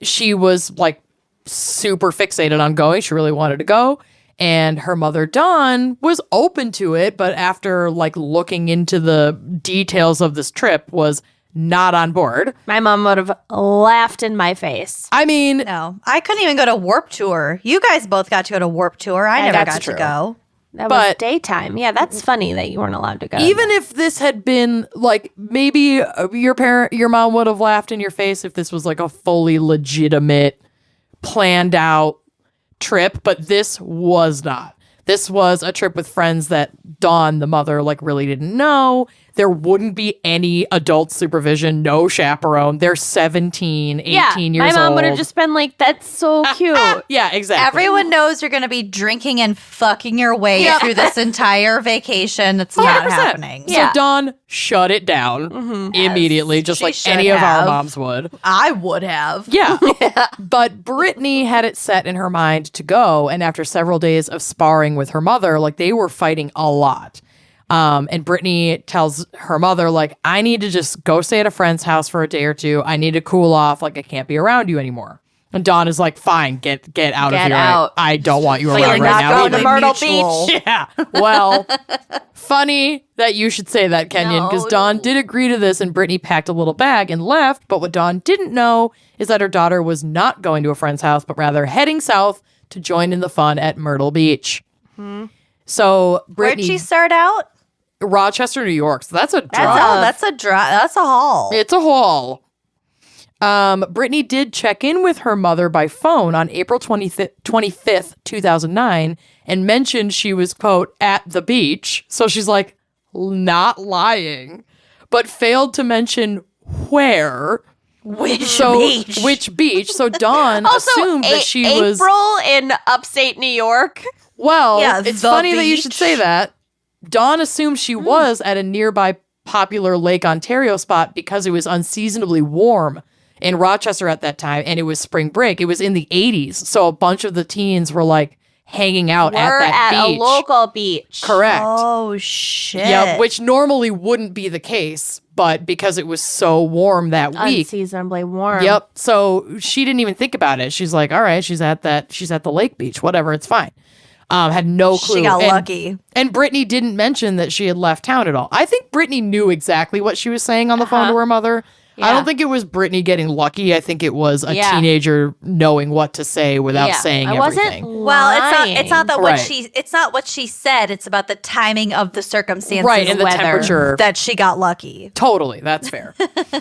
She was like super fixated on going. She really wanted to go. And her mother, Dawn, was open to it, but after like looking into the details of this trip was not on board. My mom would have laughed in my face. I mean, No, I couldn't even go to Warp Tour. You guys both got to go to Warp Tour. I never that's got true. to go. That was daytime. Yeah, that's funny that you weren't allowed to go. even if this had been like maybe your mom would have laughed in your face if this was like a fully legitimate, planned out trip, but this was not. This was a trip with friends that Dawn, the mother, like really didn't know. There wouldn't be any adult supervision, no chaperone. They're 17, 18 years old. My mom would have just been like, that's so cute. Yeah, exactly. Everyone knows you're going to be drinking and fucking your way through this entire vacation. It's not 100%. happening. So Dawn shut it down immediately, just she like should any of our have. moms would. I would have. Yeah. But Brittany had it set in her mind to go. And after several days of sparring with her mother, like they were fighting a lot. And Brittany tells her mother, like, I need to just go stay at a friend's house for a day or two. I need to cool off. Like, I can't be around you anymore. And Dawn is like, fine, get out of here. out. I don't want you Feeling around right not now. going to either." Myrtle Mutual. Beach. Yeah. Well, funny that you should say that, Kenyon, because Dawn did agree to this and Brittany packed a little bag and left. But what Dawn didn't know is that her daughter was not going to a friend's house, but rather heading south to join in the fun at Myrtle Beach. So Brittany, Where'd she start out? Rochester, New York. So that's a drive. That's a haul. It's a haul. Brittany did check in with her mother by phone on April 25th, 2009, and mentioned she was, quote, at the beach. So she's like, not lying, but failed to mention where. Which beach? So Dawn assumed that she was. April in upstate New York. Well, Yeah, it's the funny that you should beach. say that. Dawn assumed she was at a nearby popular Lake Ontario spot because it was unseasonably warm in Rochester at that time, and it was spring break. It was in the 80s, so a bunch of the teens were like hanging out at that beach. A local beach. Correct. Oh, shit. Yeah, which normally wouldn't be the case, but because it was so warm that week. Unseasonably warm. Yep. So she didn't even think about it. She's like, all right, she's at the lake beach, whatever, it's fine. Had no clue. She got lucky. And Brittany didn't mention that she had left town at all. I think Brittany knew exactly what she was saying on the phone to her mother. I don't think it was Brittany getting lucky. I think it was a Yeah. teenager knowing what to say without saying I everything. wasn't Well, it's not that Right. it's not what she said. It's about the timing of the circumstances, Right, and the weather. temperature. that she got lucky. Totally, that's fair.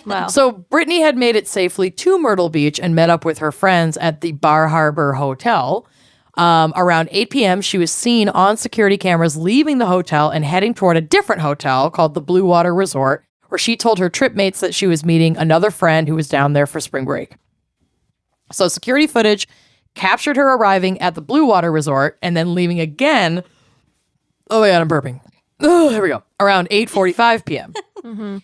Wow. So Brittany had made it safely to Myrtle Beach and met up with her friends at the Bar Harbor Hotel. Around 8 p.m., she was seen on security cameras leaving the hotel and heading toward a different hotel called the Blue Water Resort, where she told her tripmates that she was meeting another friend who was down there for spring break. So security footage captured her arriving at the Blue Water Resort and then leaving again. Oh my God, I'm burping. Oh, here we go. Around 8:45 p.m.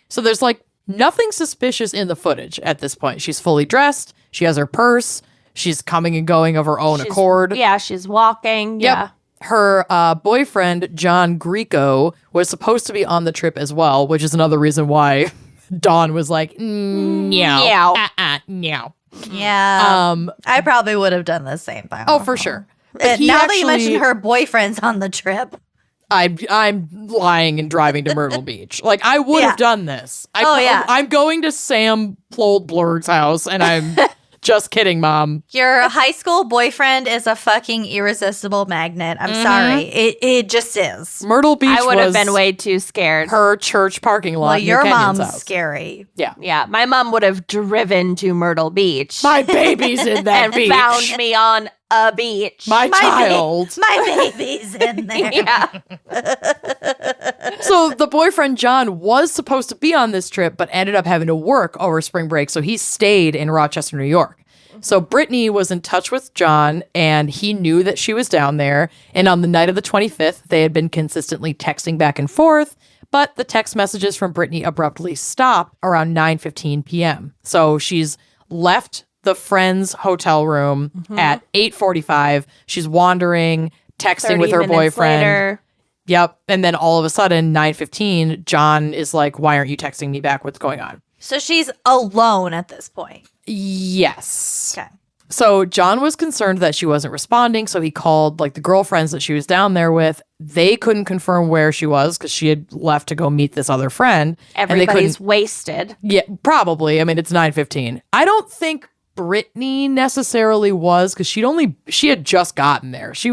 So there's like nothing suspicious in the footage at this point. She's fully dressed. She has her purse. She's coming and going of her own accord. Yeah, she's walking. Yep. Yeah. Her boyfriend, John Greco, was supposed to be on the trip as well, which is another reason why Dawn was like, meow. Meow. Yeah. I probably would have done the same thing. Oh, for sure. Now that you mentioned her boyfriend's on the trip. I'm lying and driving to Myrtle Beach. Like, I would have done this. I'm going to Sam Blurg's house, and I'm just kidding, Mom. Your high school boyfriend is a fucking irresistible magnet. I'm sorry. It just is. Myrtle Beach I would have was been way too scared. her church parking lot. Well, near your Kenyon's mom's house. scary. Yeah, my mom would have driven to Myrtle Beach My baby's in that and beach. found me on a beach. My child. My baby's in there. Yeah. So the boyfriend, John, was supposed to be on this trip, but ended up having to work over spring break. So he stayed in Rochester, New York. So Brittany was in touch with John, and he knew that she was down there. And on the night of the 25th, they had been consistently texting back and forth. But the text messages from Brittany abruptly stopped around 9:15 p.m. So she's left the friend's hotel room at 8:45. She's wandering, texting with her 30 minutes boyfriend. later. Yep. And then all of a sudden, 9:15, John is like, why aren't you texting me back? What's going on? So she's alone at this point. Yes. Okay. So John was concerned that she wasn't responding. So he called like the girlfriends that she was down there with. They couldn't confirm where she was because she had left to go meet this other friend. And they Everybody's couldn't. wasted. Yeah, probably. I mean, it's 9:15. I don't think Brittany necessarily was because she had just gotten there. She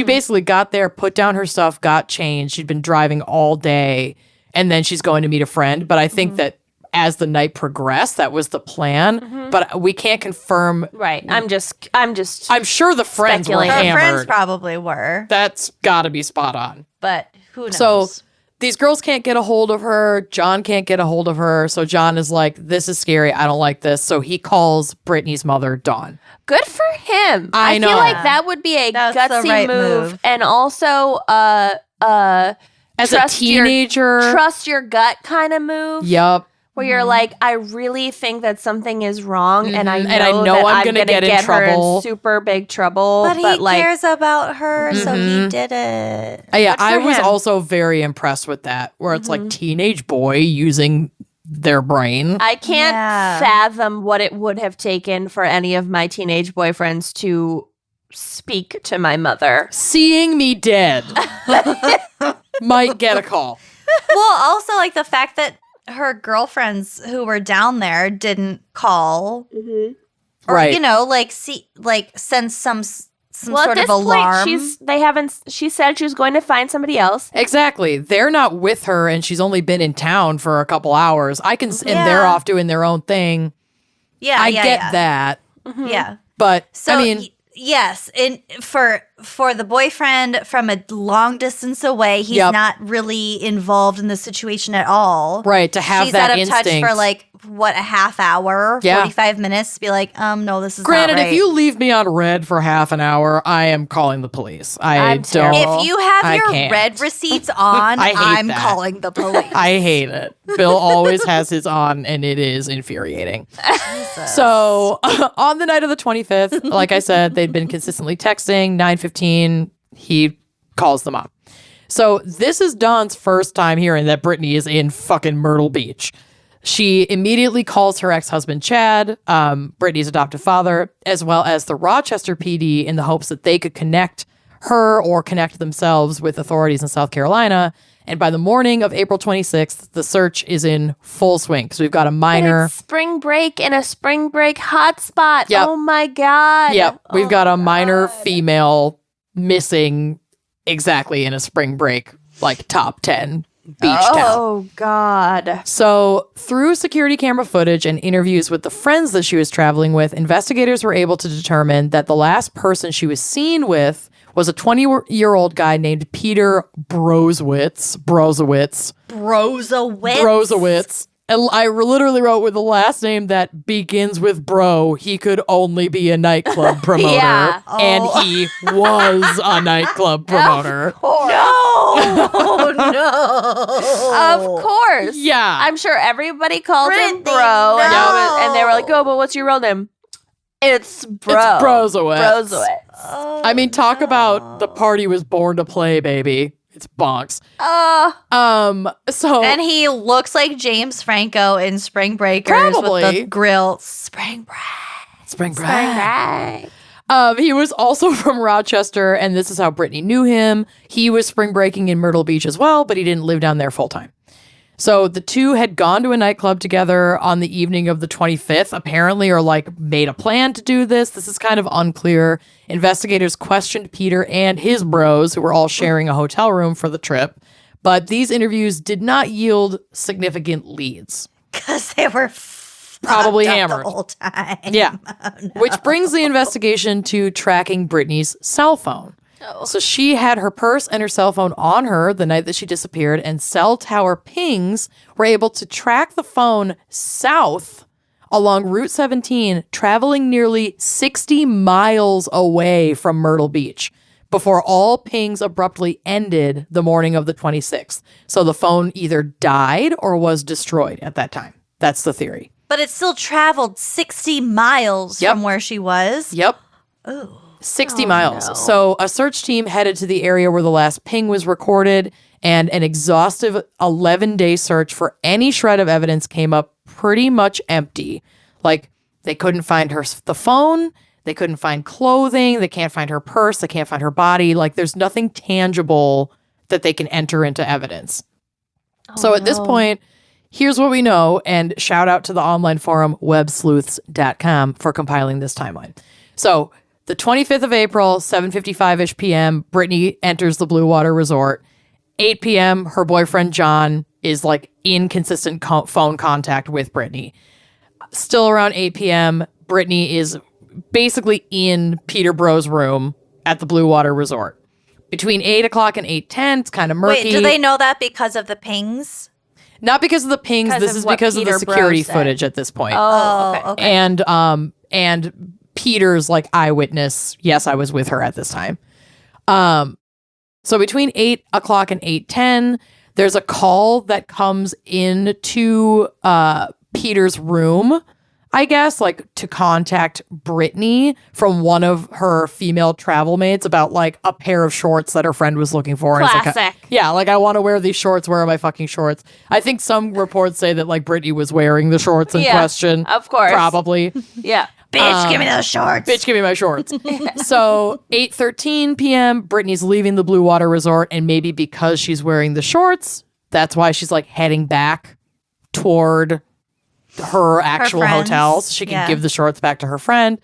basically got there, put down her stuff, got changed. She'd been driving all day, and then she's going to meet a friend. But I think that as the night progressed, that was the plan. But we can't confirm. Right. I'm just I'm sure the friends were Speculating. Her friends hammered. probably were, That's got to be spot on. but who knows? So these girls can't get a hold of her. John can't get a hold of her. So John is like, this is scary. I don't like this. So he calls Brittany's mother, Dawn. good for him. I know. feel like that would be a That's the gutsy right move. move. And also As a Trust teenager. trust your gut kind of move. Yup. Where you're like, I really think that something is wrong, and I know, And I know that I'm I'm gonna gonna get in her trouble. in super big trouble. but he like, cares about her, so he did it. Yeah, Good for I was him. also very impressed with that, where it's like teenage boy using their brain. I can't Yeah. fathom what it would have taken for any of my teenage boyfriends to speak to my mother. Seeing me dead might get a call. Well, also like the fact that her girlfriends who were down there didn't call, or Right. like send some Well, sort at of this alarm. point, she said she was going to find somebody else. Exactly. They're not with her, and she's only been in town for a couple hours. And they're Yeah. off doing their own thing. yeah, I yeah, get yeah. that. Yeah. But, So I mean, yes, and for the boyfriend from a long distance away, he's Yep. not really involved in the situation at all. right, to have She's that out of instinct. touch for like what, a half hour, Yeah. 45 minutes to be like, no, this is Granted, not right. if you leave me on red for half an hour, I am calling the police. I'm terrible. If you have I your can't. red receipts on, I hate I'm that. calling the police. I hate it. Bill always has his on, and it is infuriating. So on the night of the 25th, like I said, they'd been consistently texting. 9:15, he calls them up. So this is Dawn's first time hearing that Brittany is in fucking Myrtle Beach. She immediately calls her ex-husband Chad, Brittany's adoptive father, as well as the Rochester PD in the hopes that they could connect her or connect themselves with authorities in South Carolina. And by the morning of April 26th, the search is in full swing because we've got a minor. It's spring break in a spring break hotspot. Yep. Oh my God. Yep. We've got a minor God. female missing exactly in a spring break, like top 10 beach town. Oh God. So, through security camera footage and interviews with the friends that she was traveling with, investigators were able to determine that the last person she was seen with was a 20-year-old guy named Peter Brozowitz. And I literally wrote with a last name that begins with bro, he could only be a nightclub promoter. Yeah. And he was a nightclub promoter. Oh, no. Of course. Yeah. I'm sure everybody called him Brittany, bro. no. And they were like, oh, but what's your real name? It's bro. It's Brozowitz. Brozowitz. I mean, talk about the party was born to play, baby. It's bonks. So And he looks like James Franco in Spring Breakers Probably. with the grill. Spring Break. spring break. Right. He was also from Rochester, and this is how Brittany knew him. He was spring breaking in Myrtle Beach as well, but he didn't live down there full time. So the two had gone to a nightclub together on the evening of the 25th, apparently, or like made a plan to do this. This is kind of unclear. Investigators questioned Peter and his bros, who were all sharing a hotel room for the trip, but these interviews did not yield significant leads. Because they were Probably fucked up hammered. the whole time. Yeah. Which brings the investigation to tracking Brittany's cell phone. So she had her purse and her cell phone on her the night that she disappeared, and cell tower pings were able to track the phone south along Route 17, traveling nearly 60 miles away from Myrtle Beach before all pings abruptly ended the morning of the 26th. So the phone either died or was destroyed at that time. That's the theory. But it still traveled 60 miles Yep. from where she was. Yep. Ooh. 60 miles. So a search team headed to the area where the last ping was recorded, and an exhaustive 11-day search for any shred of evidence came up pretty much empty. Like, they couldn't find the phone, they couldn't find clothing, they can't find her purse, they can't find her body. Like, there's nothing tangible that they can enter into evidence. So at this point, here's what we know, and shout out to the online forum websleuths.com for compiling this timeline. So the 25th of April, 7:55-ish p.m., Brittany enters the Blue Water Resort. 8 p.m., her boyfriend John is like in consistent phone contact with Brittany. Still around 8 p.m., Brittany is basically in Peter Bro's room at the Blue Water Resort. Between 8 o'clock and 8:10, it's kind of murky. Wait, do they know that because of the pings? Not because of the pings. Because This of is what because of the Peter Bro security said. footage at this point. Oh, okay. And Peter's like eyewitness. Yes, I was with her at this time. So between 8 o'clock and 8:10, there's a call that comes into Peter's room, I guess, like to contact Brittany from one of her female travel mates about like a pair of shorts that her friend was looking for. And it's like, Classic. yeah, like I want to wear these shorts. Where are my fucking shorts? I think some reports say that like Brittany was wearing the shorts in Yeah, question. of course. Probably. Yeah. Bitch, give me those shorts. Bitch, give me my shorts. So 8:13 p.m., Brittany's leaving the Blue Water Resort, and maybe because she's wearing the shorts, that's why she's like heading back toward her actual friends. hotel so she can Yeah. give the shorts back to her friend.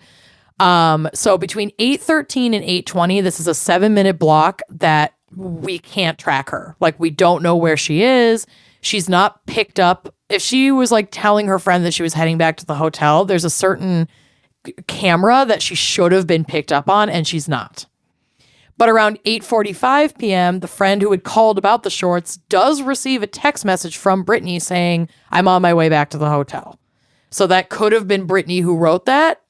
So between 8:13 and 8:20, this is a 7-minute block that we can't track her. Like, we don't know where she is. She's not picked up. If she was like telling her friend that she was heading back to the hotel, there's a certain camera that she should have been picked up on, and she's not. But around 8:45 p.m., the friend who had called about the shorts does receive a text message from Brittany saying, I'm on my way back to the hotel. So that could have been Brittany who wrote that.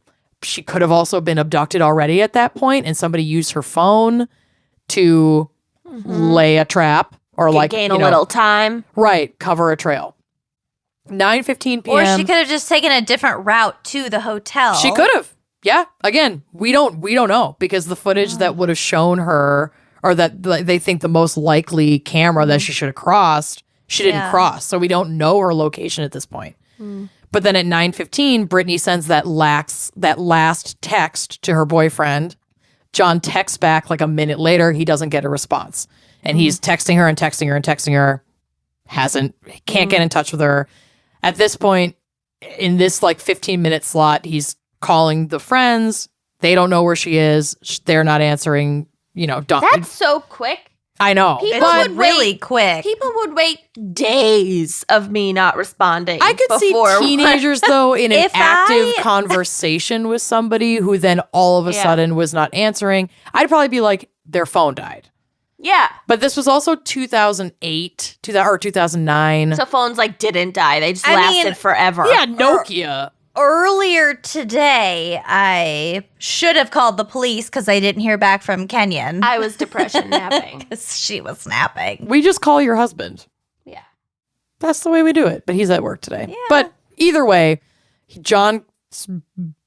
She could have also been abducted already at that point, and somebody used her phone to lay a trap or like Gain you a know, little time. right, cover a trail. 9:15 p.m. Or she could have just taken a different route to the hotel. She could have. Yeah. Again, we don't know because the footage that would have shown her, or that they think the most likely camera that she should have crossed, she didn't Yeah. cross. So we don't know her location at this point. But then at 9:15, Brittany sends that last text to her boyfriend. John texts back like a minute later. He doesn't get a response. And he's texting her and texting her and texting her. Can't get in touch with her. At this point, in this like 15-minute slot, he's calling the friends. They don't know where she is. They're not answering. That's so quick. I know. People It's would really quick. People would wait days of me not responding. I could see before teenagers, though, in an If active conversation with somebody who then all of a sudden was not answering. I'd probably be like, their phone died. Yeah. But this was also 2008 or 2009. So phones didn't die. They just lasted forever. Yeah, Nokia. Earlier today, I should have called the police because I didn't hear back from Kenyon. I was depression napping. Because she was napping. We just call your husband. Yeah. That's the way we do it. But he's at work today. Yeah. But either way, John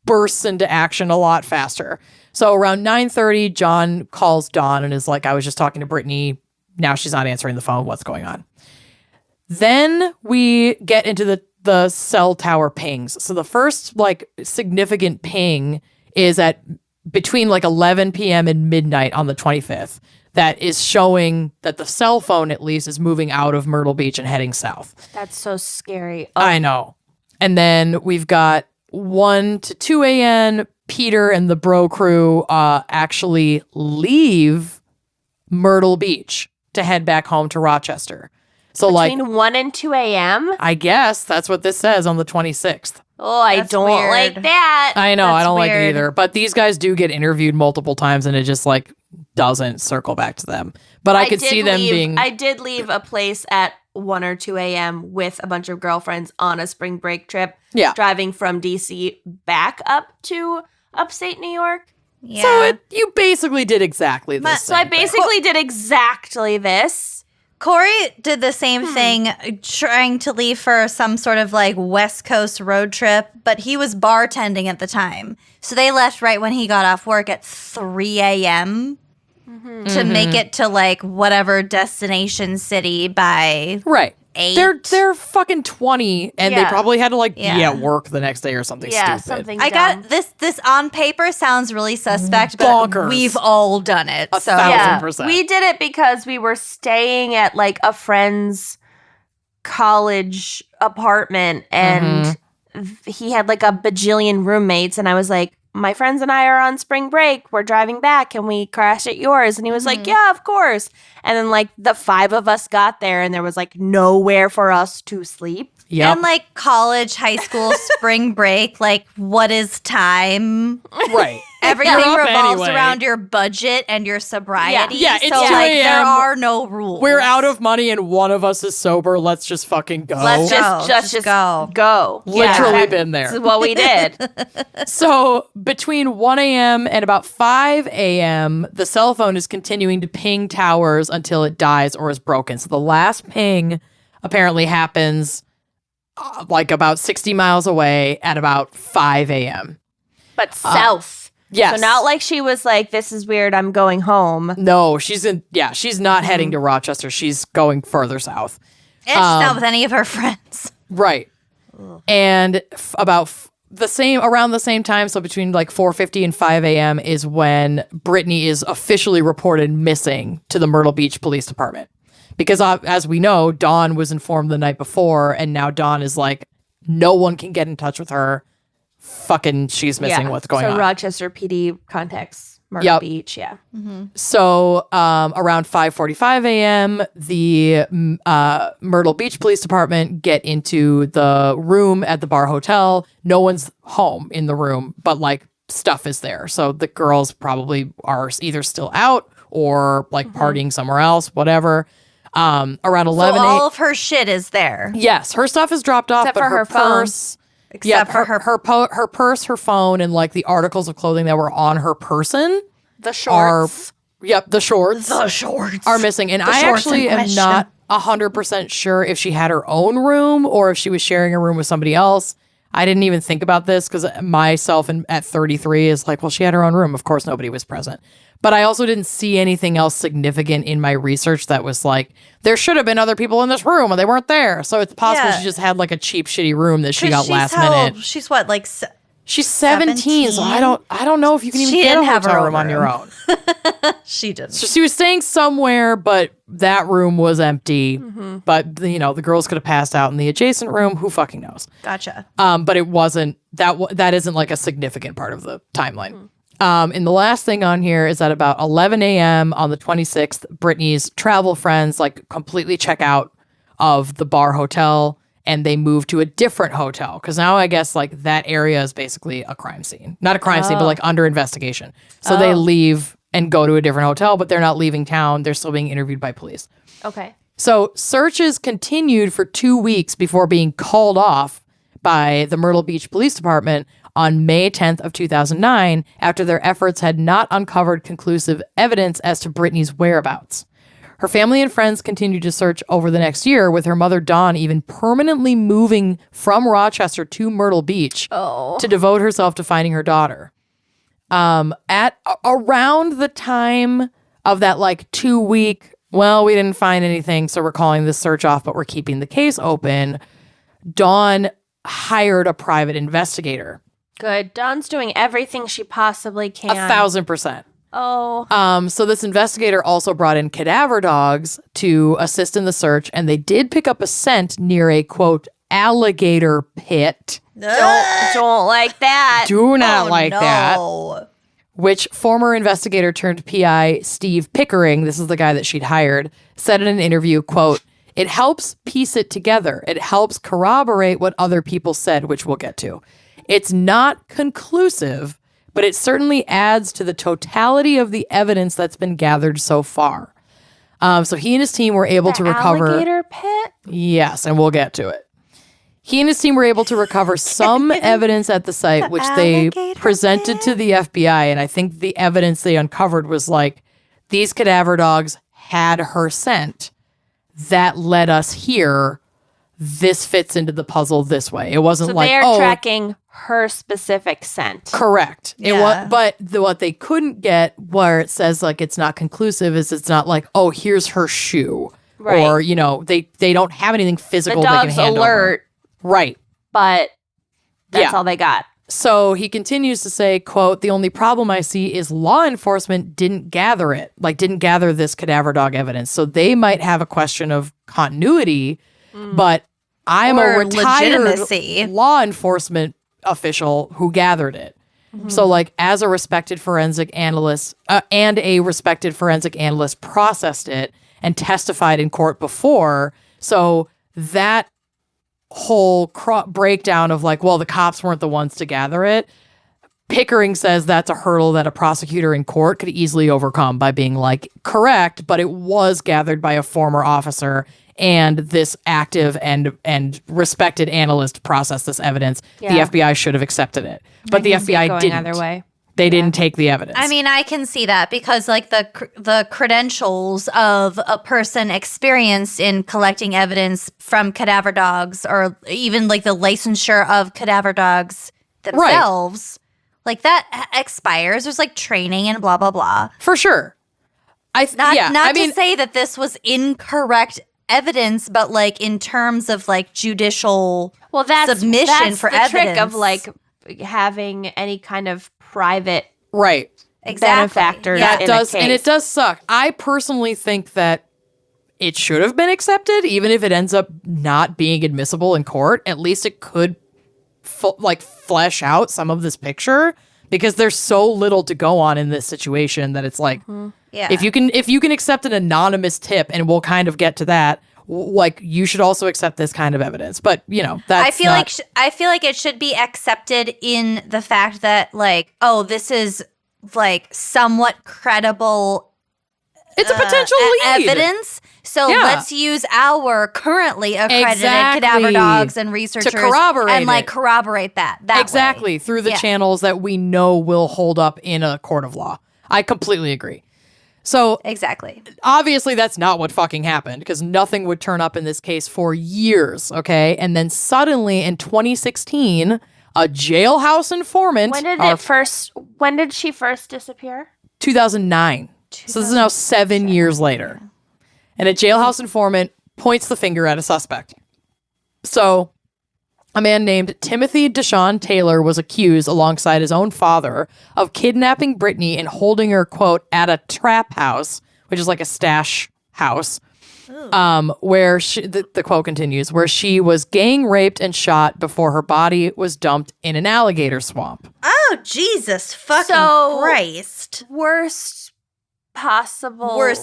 bursts into action a lot faster. So around 9:30, John calls Dawn and is like, I was just talking to Brittany. Now she's not answering the phone. What's going on? Then we get into the cell tower pings. So the first significant ping is at between 11 p.m. and midnight on the 25th. That is showing that the cell phone at least is moving out of Myrtle Beach and heading south. That's so scary. I know. And then we've got 1 to 2 a.m. Peter and the bro crew actually leave Myrtle Beach to head back home to Rochester. So Between 1 and 2 a.m.? I guess that's what this says on the 26th. Oh, I That's don't weird. like that. I know, I That's don't like it weird. either. But these guys do get interviewed multiple times and it just doesn't circle back to them. But I could see them being... I did leave a place at 1 or 2 a.m. with a bunch of girlfriends on a spring break trip. Yeah. Driving from D.C. back up to upstate New York. Yeah. So you basically did exactly this. So I basically did exactly this. Corey did the same thing, trying to leave for some sort of West Coast road trip, but he was bartending at the time. So they left right when he got off work at 3 a.m. to make it to whatever destination city by Right. 8. They're fucking 20 and they Yeah. probably had to be Yeah. at work the next day or something Yeah, stupid. something I dumb. got this on paper sounds really suspect, but Bonkers. we've all done it. A So thousand. Yeah, 1,000%. we did it because we were staying at a friend's college apartment and he had a bajillion roommates and I was like, my friends and I are on spring break. We're driving back. Can we crash at yours? And he was like, yeah, of course. And then the 5 of us got there and there was nowhere for us to sleep. Yep. And college, high school, spring break, what is time? Right. Everything You're up revolves anyway. around your budget and your sobriety. Yeah, it's so 2 there a.m. are no rules. We're out of money and one of us is sober. Let's just fucking go. Let's Go. just Go. go. Literally Yeah. been there. This is what we did. So between 1 a.m. and about 5 a.m., the cell phone is continuing to ping towers until it dies or is broken. So the last ping apparently happens about 60 miles away at about 5 a.m. But south. Yes. So not she was this is weird, I'm going home. No, she's not heading to Rochester. She's going further south. And she's not with any of her friends. Right. And around the same time, so between 4:50 and 5 a.m. is when Brittany is officially reported missing to the Myrtle Beach Police Department. Because as we know, Dawn was informed the night before, and now Dawn is no one can get in touch with her. Fucking, she's missing. What's going on? So Rochester PD contacts Myrtle Yep. Beach, yeah. So around 5:45 a.m., the Myrtle Beach Police Department get into the room at the Bar Hotel. No one's home in the room, but stuff is there. So the girls probably are either still out or partying somewhere else, whatever. Around 11 So all of her shit is there. Yes, her stuff is dropped off, Except but for her her phone. purse. Except for her her purse, her phone, and the articles of clothing that were on her person The shorts. the shorts shorts. are missing. And The I shorts actually in am question. not 100% sure if she had her own room or if she was sharing a room with somebody else. I didn't even think about this because myself at 33 is well, she had her own room. Of course, nobody was present. But I also didn't see anything else significant in my research that was there should have been other people in this room and they weren't there. So it's possible Yeah. she just had a cheap, shitty room that she 'Cause got she's last how minute. old? She's what, She's 17, so I don't know if you can even She get a didn't have her hotel own room on your room. own. She didn't. So she was staying somewhere, but that room was empty. But the girls could have passed out in the adjacent room. Who fucking knows? Gotcha. But it wasn't that isn't like a significant part of the timeline. And the last thing on here is at about 11 a.m. on the 26th, Brittany's travel friends like completely check out of the bar hotel and they move to a different hotel because now I guess like that area is basically a crime scene. Not a crime scene, but like under investigation. So they leave and go to a different hotel, but they're not leaving town. They're still being interviewed by police. Okay. So searches continued for 2 weeks before being called off by the Myrtle Beach Police Department on May 10th of 2009 after their efforts had not uncovered conclusive evidence as to Brittany's whereabouts. Her family and friends continued to search over the next year, with her mother, Dawn, even permanently moving from Rochester to Myrtle Beach to devote herself to finding her daughter. At around the time of that like 2 week, well, we didn't find anything, so we're calling this search off, but we're keeping the case open, Dawn hired a private investigator. Good. Dawn's doing everything she possibly can. 1,000%. Oh. So this investigator also brought in cadaver dogs to assist in the search, and they did pick up a scent near a, quote, alligator pit. Don't like that. Do not like that. No. Which former investigator turned PI Steve Pickering, this is the guy that she'd hired, said in an interview, quote, "It helps piece it together. It helps corroborate what other people said," which we'll get to. "It's not conclusive, but it certainly adds to the totality of the evidence that's been gathered so far." So he and his team were able to recover... Alligator pit? Yes, and we'll get to it. He and his team were able to recover some evidence at the site, which they presented to the FBI. And I think the evidence they uncovered was like, these cadaver dogs had her scent. That led us here. This fits into the puzzle this way. It wasn't So like, they're tracking her specific scent. Correct. It was, but what they couldn't get, where it says like it's not conclusive, is it's not like, oh, here's her shoe. Right. Or, they don't have anything physical The they can dog's hand alert. over. Right. But that's Yeah. all they got. So he continues to say, quote, "The only problem I see is law enforcement didn't gather this cadaver dog evidence. So they might have a question of continuity, but I'm Or a retired legitimacy. law enforcement official who gathered it." So like as a respected forensic analyst and a respected forensic analyst processed it and testified in court before. So that whole breakdown of like, well, the cops weren't the ones to gather it. Pickering says that's a hurdle that a prosecutor in court could easily overcome by being like, correct, but it was gathered by a former officer and this active and respected analyst processed this evidence. Yeah. The FBI should have accepted it. But the FBI Going didn't. either way. They didn't take the evidence. I mean, I can see that because, like, the credentials of a person experienced in collecting evidence from cadaver dogs, or even like the licensure of cadaver dogs themselves, like that expires. There's like training and blah blah blah. For sure. Not to say that this was incorrect evidence, but like in terms of like judicial submission that's for the evidence. trick of like having any kind of private right. benefactors Yeah. in It does, a case. and it does suck. I personally think that it should have been accepted, even if it ends up not being admissible in court. At least it could flesh out some of this picture, because there's so little to go on in this situation that it's like, Yeah. if you can accept an anonymous tip, and we'll kind of get to that, like you should also accept this kind of evidence. But that's I feel like it should be accepted in the fact that like, oh, this is like somewhat credible. It's a potential lead. Evidence. So Yeah. let's use our currently accredited Exactly. cadaver dogs and researchers corroborate and like it. corroborate that Exactly, way. through the Yeah. channels that we know will hold up in a court of law. I completely agree. So Exactly. obviously that's not what fucking happened, because nothing would turn up in this case for years, okay? And then suddenly in 2016, a jailhouse informant... When did she first disappear? 2009. So this is now 7 years later. And a jailhouse informant points the finger at a suspect. So a man named Timothy Deshaun Taylor was accused, alongside his own father, of kidnapping Brittany and holding her, quote, at a trap house, which is like a stash house, where the quote continues, where she was gang raped and shot before her body was dumped in an alligator swamp. Oh, Jesus fucking Christ. Worst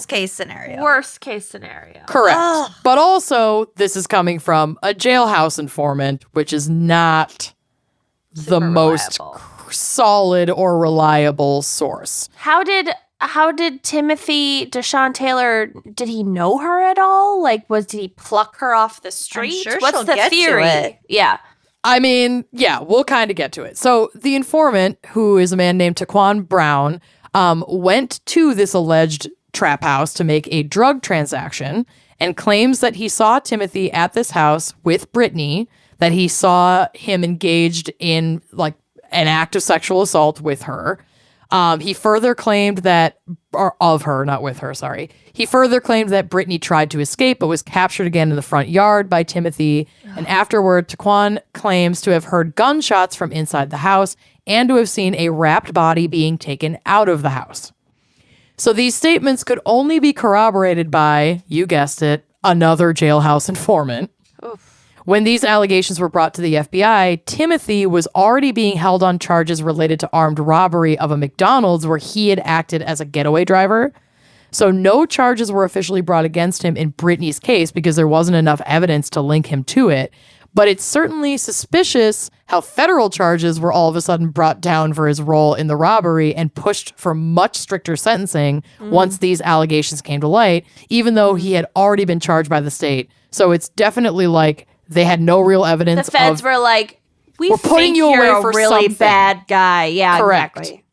case scenario. Correct. Oh. But also, this is coming from a jailhouse informant, which is not the most solid or reliable source. How did Timothy Deshaun Taylor, did he know her at all? Like, did he pluck her off the street? sure What's she'll the get to theory? it. Yeah. I mean, yeah, we'll kind of get to it. So the informant, who is a man named Taquan Brown, went to this alleged trap house to make a drug transaction and claims that he saw Timothy at this house with Brittany, that he saw him engaged in like an act of sexual assault with her. He further claimed that, or of her, not with her, sorry. He further claimed that Brittany tried to escape but was captured again in the front yard by Timothy. And afterward, Taquan claims to have heard gunshots from inside the house and to have seen a wrapped body being taken out of the house. So these statements could only be corroborated by, you guessed it, another jailhouse informant. When these allegations were brought to the FBI, Timothy was already being held on charges related to armed robbery of a McDonald's where he had acted as a getaway driver. So no charges were officially brought against him in Brittany's case because there wasn't enough evidence to link him to it. But it's certainly suspicious how federal charges were all of a sudden brought down for his role in the robbery and pushed for much stricter sentencing once these allegations came to light, even though he had already been charged by the state. So it's definitely like they had no real evidence. The feds were like, we're putting you away for a really something. bad guy. Yeah, Correct. exactly.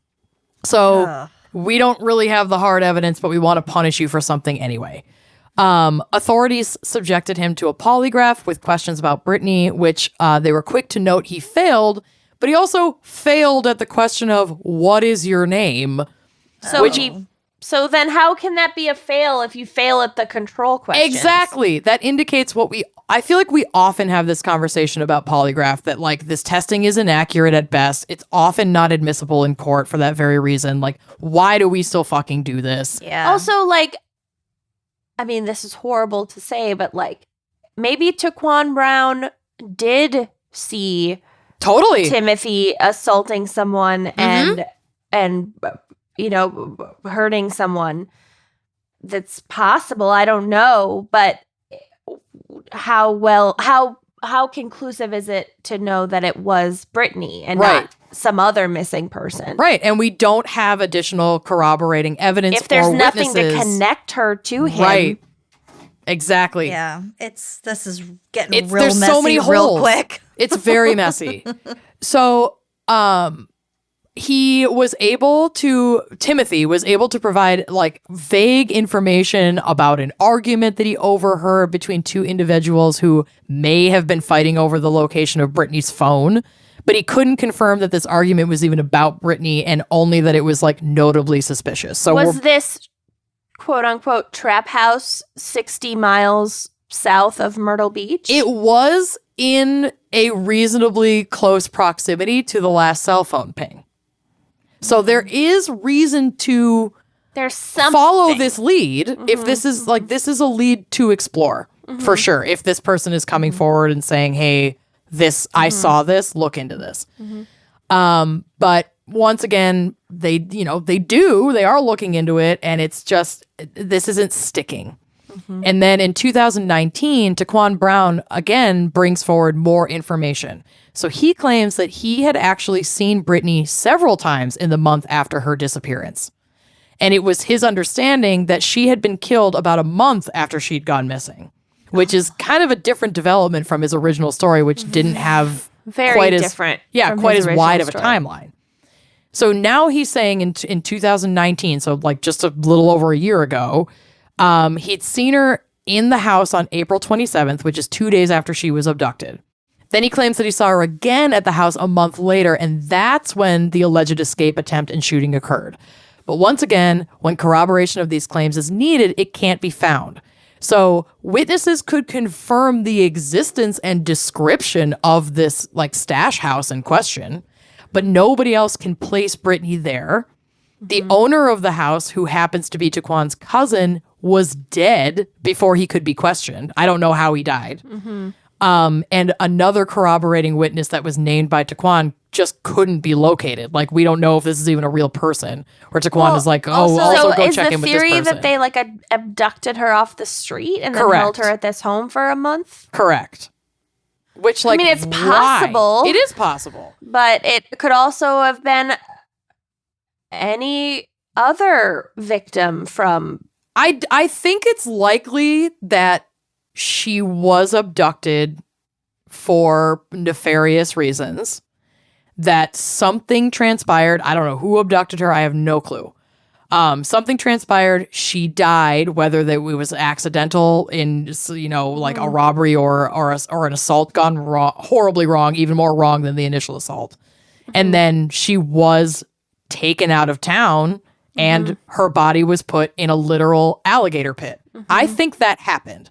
So we don't really have the hard evidence, but we want to punish you for something anyway. Authorities subjected him to a polygraph with questions about Brittany, which they were quick to note he failed, but he also failed at the question of, what is your name? So then how can that be a fail if you fail at the control questions? Exactly. That indicates I feel like we often have this conversation about polygraph, that like this testing is inaccurate at best. It's often not admissible in court for that very reason. Like, why do we still fucking do this? Yeah. Also, like, I mean, this is horrible to say, but like, maybe Taquan Brown did see Totally Timothy assaulting someone and hurting someone. That's possible. I don't know, but how conclusive is it to know that it was Brittany and not some other missing person? Right. And we don't have additional corroborating evidence. If there's or nothing witnesses. to connect her to him. Right. Exactly. Yeah. This is getting real there's messy so many real holes. quick. It's very messy. So, Timothy was able to provide like vague information about an argument that he overheard between two individuals who may have been fighting over the location of Brittany's phone, but he couldn't confirm that this argument was even about Brittany and only that it was like notably suspicious. So was this quote unquote trap house 60 miles south of Myrtle Beach? It was in a reasonably close proximity to the last cell phone ping. So there is reason to follow this lead if this is a lead to explore for sure. If this person is coming forward and saying, hey, I saw this, look into this. But once again, they are looking into it, and it's just, this isn't sticking. And then in 2019, Taquan Brown again brings forward more information. So he claims that he had actually seen Brittany several times in the month after her disappearance. And it was his understanding that she had been killed about a month after she'd gone missing, which is kind of a different development from his original story, which didn't have quite as wide of a timeline. So now he's saying in 2019, so like just a little over a year ago, he'd seen her in the house on April 27th, which is 2 days after she was abducted. Then he claims that he saw her again at the house a month later, and that's when the alleged escape attempt and shooting occurred. But once again, when corroboration of these claims is needed, it can't be found. So witnesses could confirm the existence and description of this like stash house in question, but nobody else can place Brittany there. The owner of the house, who happens to be Taquan's cousin, was dead before he could be questioned. I don't know how he died. And another corroborating witness that was named by Taquan just couldn't be located. Like, we don't know if this is even a real person. Or Taquan is like, also go check in with this person. Is the theory that they like abducted her off the street and then held her at this home for a month? Correct. Which, like, I mean, it's possible. It is possible. But it could also have been any other victim from... I think it's likely that she was abducted for nefarious reasons, that something transpired. I don't know who abducted her. I have no clue. Something transpired. She died, whether that it was accidental in, like a robbery or an assault gone wrong, horribly wrong, even more wrong than the initial assault. And then she was taken out of town and her body was put in a literal alligator pit. I think that happened.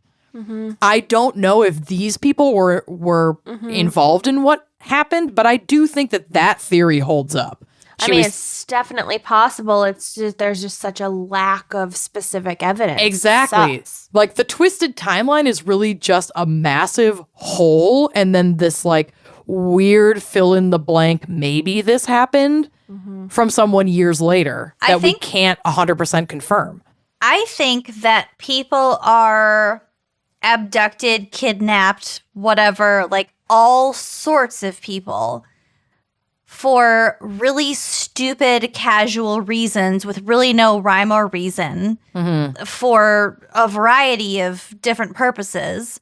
I don't know if these people were involved in what happened, but I do think that theory holds up. It's definitely possible. It's just there's just such a lack of specific evidence. Exactly. Like, the twisted timeline is really just a massive hole, and then this like weird fill in the blank, maybe this happened from someone years later that we can't 100% confirm. I think that people are abducted, kidnapped, whatever, like all sorts of people for really stupid, casual reasons with really no rhyme or reason for a variety of different purposes.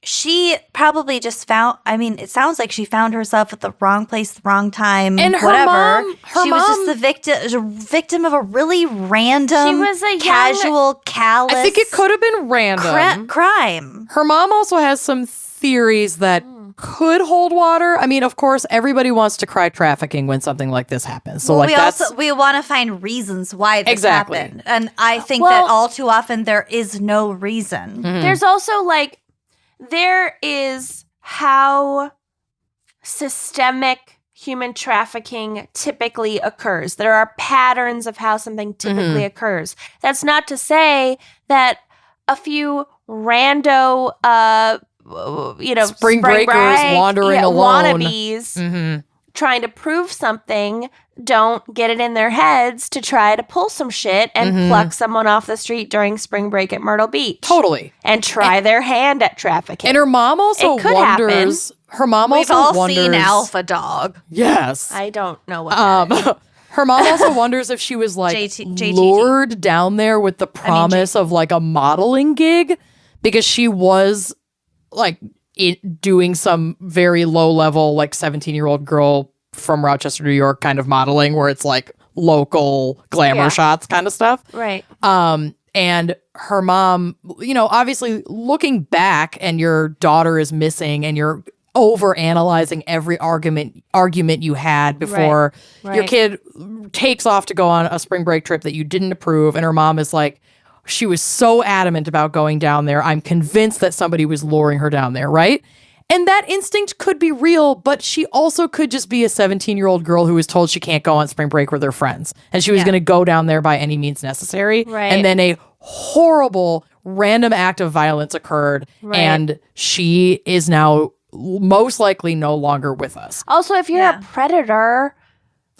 She probably just it sounds like she found herself at the wrong place, the wrong time, and whatever. She was just the victim of a really random, she was a casual, callous. I think it could have been random crime. Her mom also has some theories that could hold water. I mean, of course, everybody wants to cry trafficking when something like this happens. So, we want to find reasons why this happened, and I think that all too often there is no reason. There's also there is how systemic human trafficking typically occurs. There are patterns of how something typically occurs. That's not to say that a few rando, spring breakers wandering alone, wannabes trying to prove something don't get it in their heads to try to pull some shit and pluck someone off the street during spring break at Myrtle Beach. Totally. And try their hand at trafficking. And her mom also wonders. Her mom We've also all wonders. seen Alpha Dog. Yes. I don't know what that is. Her mom also wonders if she was lured down there with the promise of like a modeling gig, because she was like doing some very low level, like 17-year-old girl from Rochester, New York kind of modeling, where it's like local glamour shots kind of stuff. Right. And her mom, obviously looking back and your daughter is missing and you're over analyzing every argument you had before your kid takes off to go on a spring break trip that you didn't approve. And her mom is like, she was so adamant about going down there. I'm convinced that somebody was luring her down there, right? And that instinct could be real, but she also could just be a 17-year-old girl who was told she can't go on spring break with her friends. And she was going to go down there by any means necessary. Right. And then a horrible random act of violence occurred. Right. And she is now most likely no longer with us. Also, if you're a predator...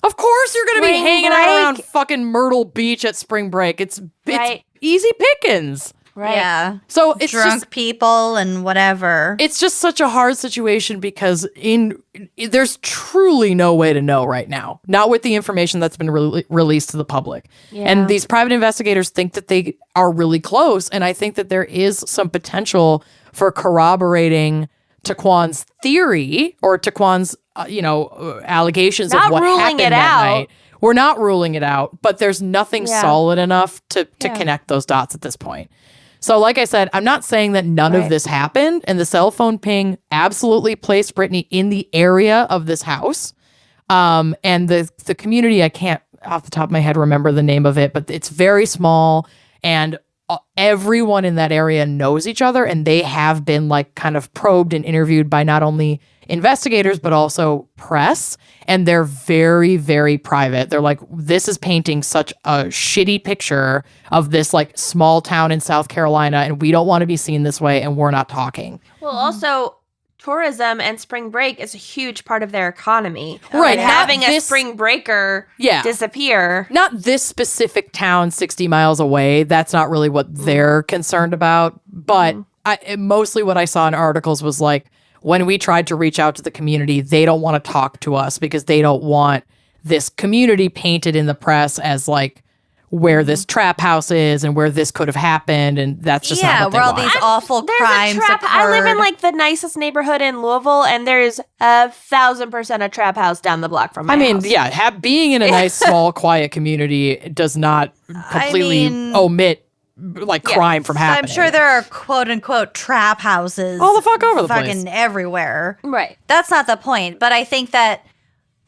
Of course you're going to be hanging out break. around fucking Myrtle Beach at spring break. It's easy pickings. Right. Yeah. So it's drunk just people and whatever. It's just such a hard situation because there's truly no way to know right now. Not with the information that's been released to the public. Yeah. And these private investigators think that they are really close. And I think that there is some potential for corroborating Taquan's theory or Taquan's, allegations of what happened that night. We're not ruling it out, but there's nothing solid enough to connect those dots at this point. So like I said, I'm not saying that none of this happened, and the cell phone ping absolutely placed Brittany in the area of this house. And the community, I can't off the top of my head remember the name of it, but it's very small, and everyone in that area knows each other, and they have been like kind of probed and interviewed by not only investigators but also press, and they're very, very private. They're like, this is painting such a shitty picture of this like small town in South Carolina, and we don't want to be seen this way, and we're not talking. Well, also, tourism and spring break is a huge part of their economy. Right. And having a spring breaker disappear. Not this specific town 60 miles away. That's not really what they're concerned about. But mostly what I saw in articles was like, when we tried to reach out to the community, they don't want to talk to us because they don't want this community painted in the press as like where this trap house is and where this could have happened, and that's just not what they where all want. these awful crimes occurred. I live in like the nicest neighborhood in Louisville, and there's 1,000% a trap house down the block from my house. Being in a nice, small, quiet community does not completely omit like crime from happening. I'm sure there are quote unquote trap houses all the fuck over the place, fucking everywhere. Right. That's not the point, but I think that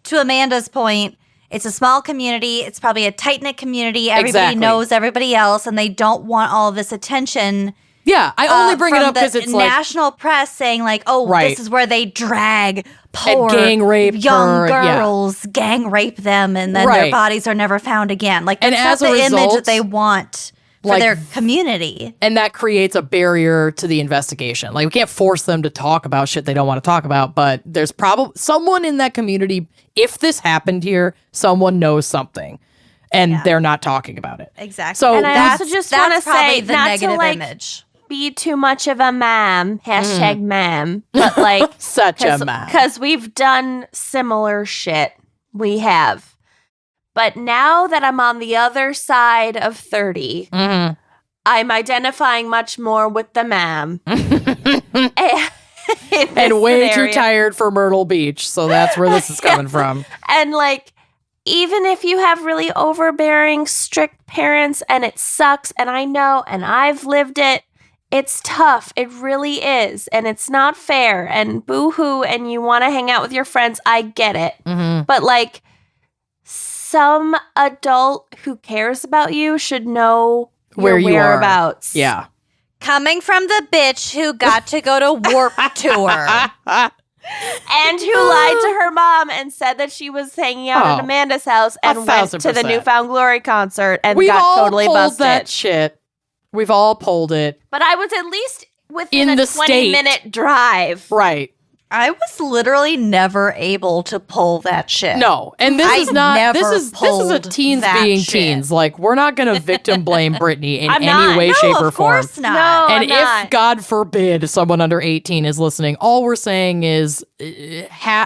to Amanda's point, it's a small community. It's probably a tight-knit community. Everybody knows everybody else, and they don't want all of this attention. Yeah, I only bring it up because it's like national press saying like, "Oh, this is where they drag poor and gang rape young girls, gang rape them, and then their bodies are never found again." Like, that's as not a the image result, that they want for their community. And that creates a barrier to the investigation. Like, we can't force them to talk about shit they don't want to talk about, but there's probably someone in that community, if this happened here, someone knows something, and they're not talking about it. Exactly. So and I also just want to say, the not negative to like image. Be too much of a ma'am, #ma'am, but like such a ma'am. Because we've done similar shit. We have. But now that I'm on the other side of 30, I'm identifying much more with the ma'am. and way too tired for Myrtle Beach. So that's where this is coming from. And like, even if you have really overbearing, strict parents and it sucks, and I know, and I've lived it, it's tough. It really is. And it's not fair. And boo-hoo, and you want to hang out with your friends. I get it. But like, some adult who cares about you should know where your you whereabouts. Are. Yeah. Coming from the bitch who got to go to Warp Tour. And who lied to her mom and said that she was hanging out at Amanda's house and went to the Newfound Glory concert and got totally busted. That shit. We've all pulled it. But I was at least within in a the 20-minute drive. Right. I was literally never able to pull that shit. No, and this is not. This is a teens being teens. Like, we're not going to victim blame Brittany in any way, shape, or form. Of course not. No, and if God forbid someone under 18 is listening, all we're saying is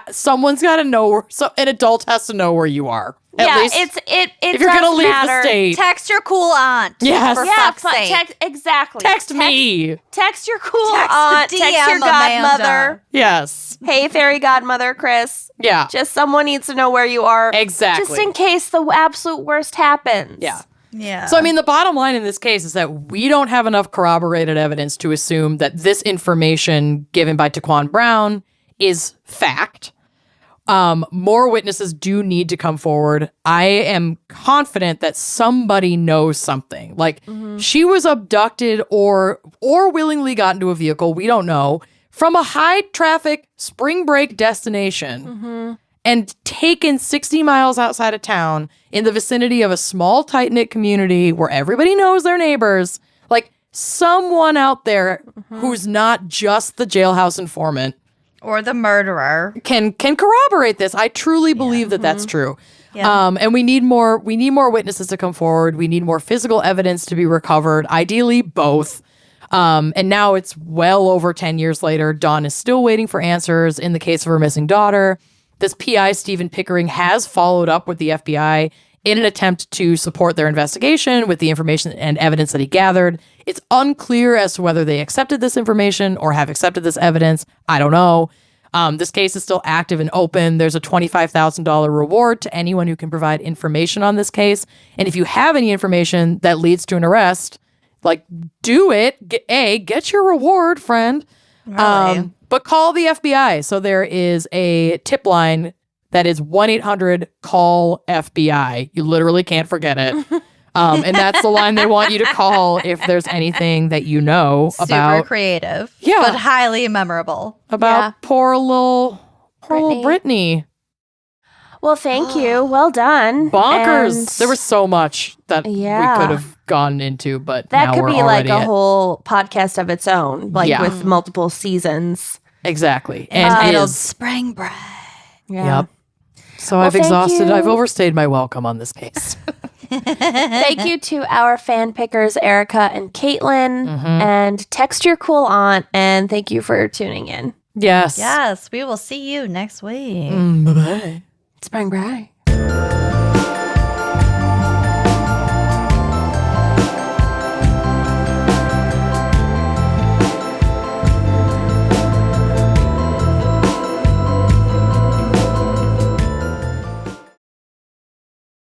someone's got to know. An adult has to know where you are. At least it if you're gonna leave the state, text your cool aunt. Yes, for fuck's sake. Exactly. Text me. Text your cool aunt. Text your godmother. Yes. Hey, fairy godmother, Chris. Yeah. Just someone needs to know where you are. Exactly. Just in case the absolute worst happens. Yeah. Yeah. So, I mean, the bottom line in this case is that we don't have enough corroborated evidence to assume that this information given by Taquan Brown is fact. More witnesses do need to come forward. I am confident that somebody knows something. Like, she was abducted or willingly got into a vehicle, we don't know, from a high-traffic spring break destination and taken 60 miles outside of town in the vicinity of a small, tight-knit community where everybody knows their neighbors. Like, someone out there who's not just the jailhouse informant or the murderer can corroborate this. I truly believe that that's true. Yeah. And we need more witnesses to come forward. We need more physical evidence to be recovered, ideally both. And now it's well over 10 years later. Dawn is still waiting for answers in the case of her missing daughter. This PI, Stephen Pickering, has followed up with the FBI in an attempt to support their investigation with the information and evidence that he gathered. It's unclear as to whether they accepted this information or have accepted this evidence. I don't know. This case is still active and open. There's a $25,000 reward to anyone who can provide information on this case. And if you have any information that leads to an arrest, like, do it. Get your reward, friend. Really? But call the FBI. So there is a tip line that is 1-800-CALL-FBI. You literally can't forget it. And that's the line they want you to call if there's anything that you know Super about creative. Yeah. But highly memorable. poor little Brittany. Well, thank you. Well done. Bonkers. And There was so much that we could have gone into, but that now could we're be like already a at- whole podcast of its own, like Yeah. with multiple seasons. Exactly. And Titled is. Spring Break. Yeah. Yep. So I've thank exhausted. you. I've overstayed my welcome on this case. Thank you to our fan pickers, Erica and Caitlin. Mm-hmm. And text your cool aunt. And thank you for tuning in. Yes. Yes, we will see you next week. Bye-bye. Spring break.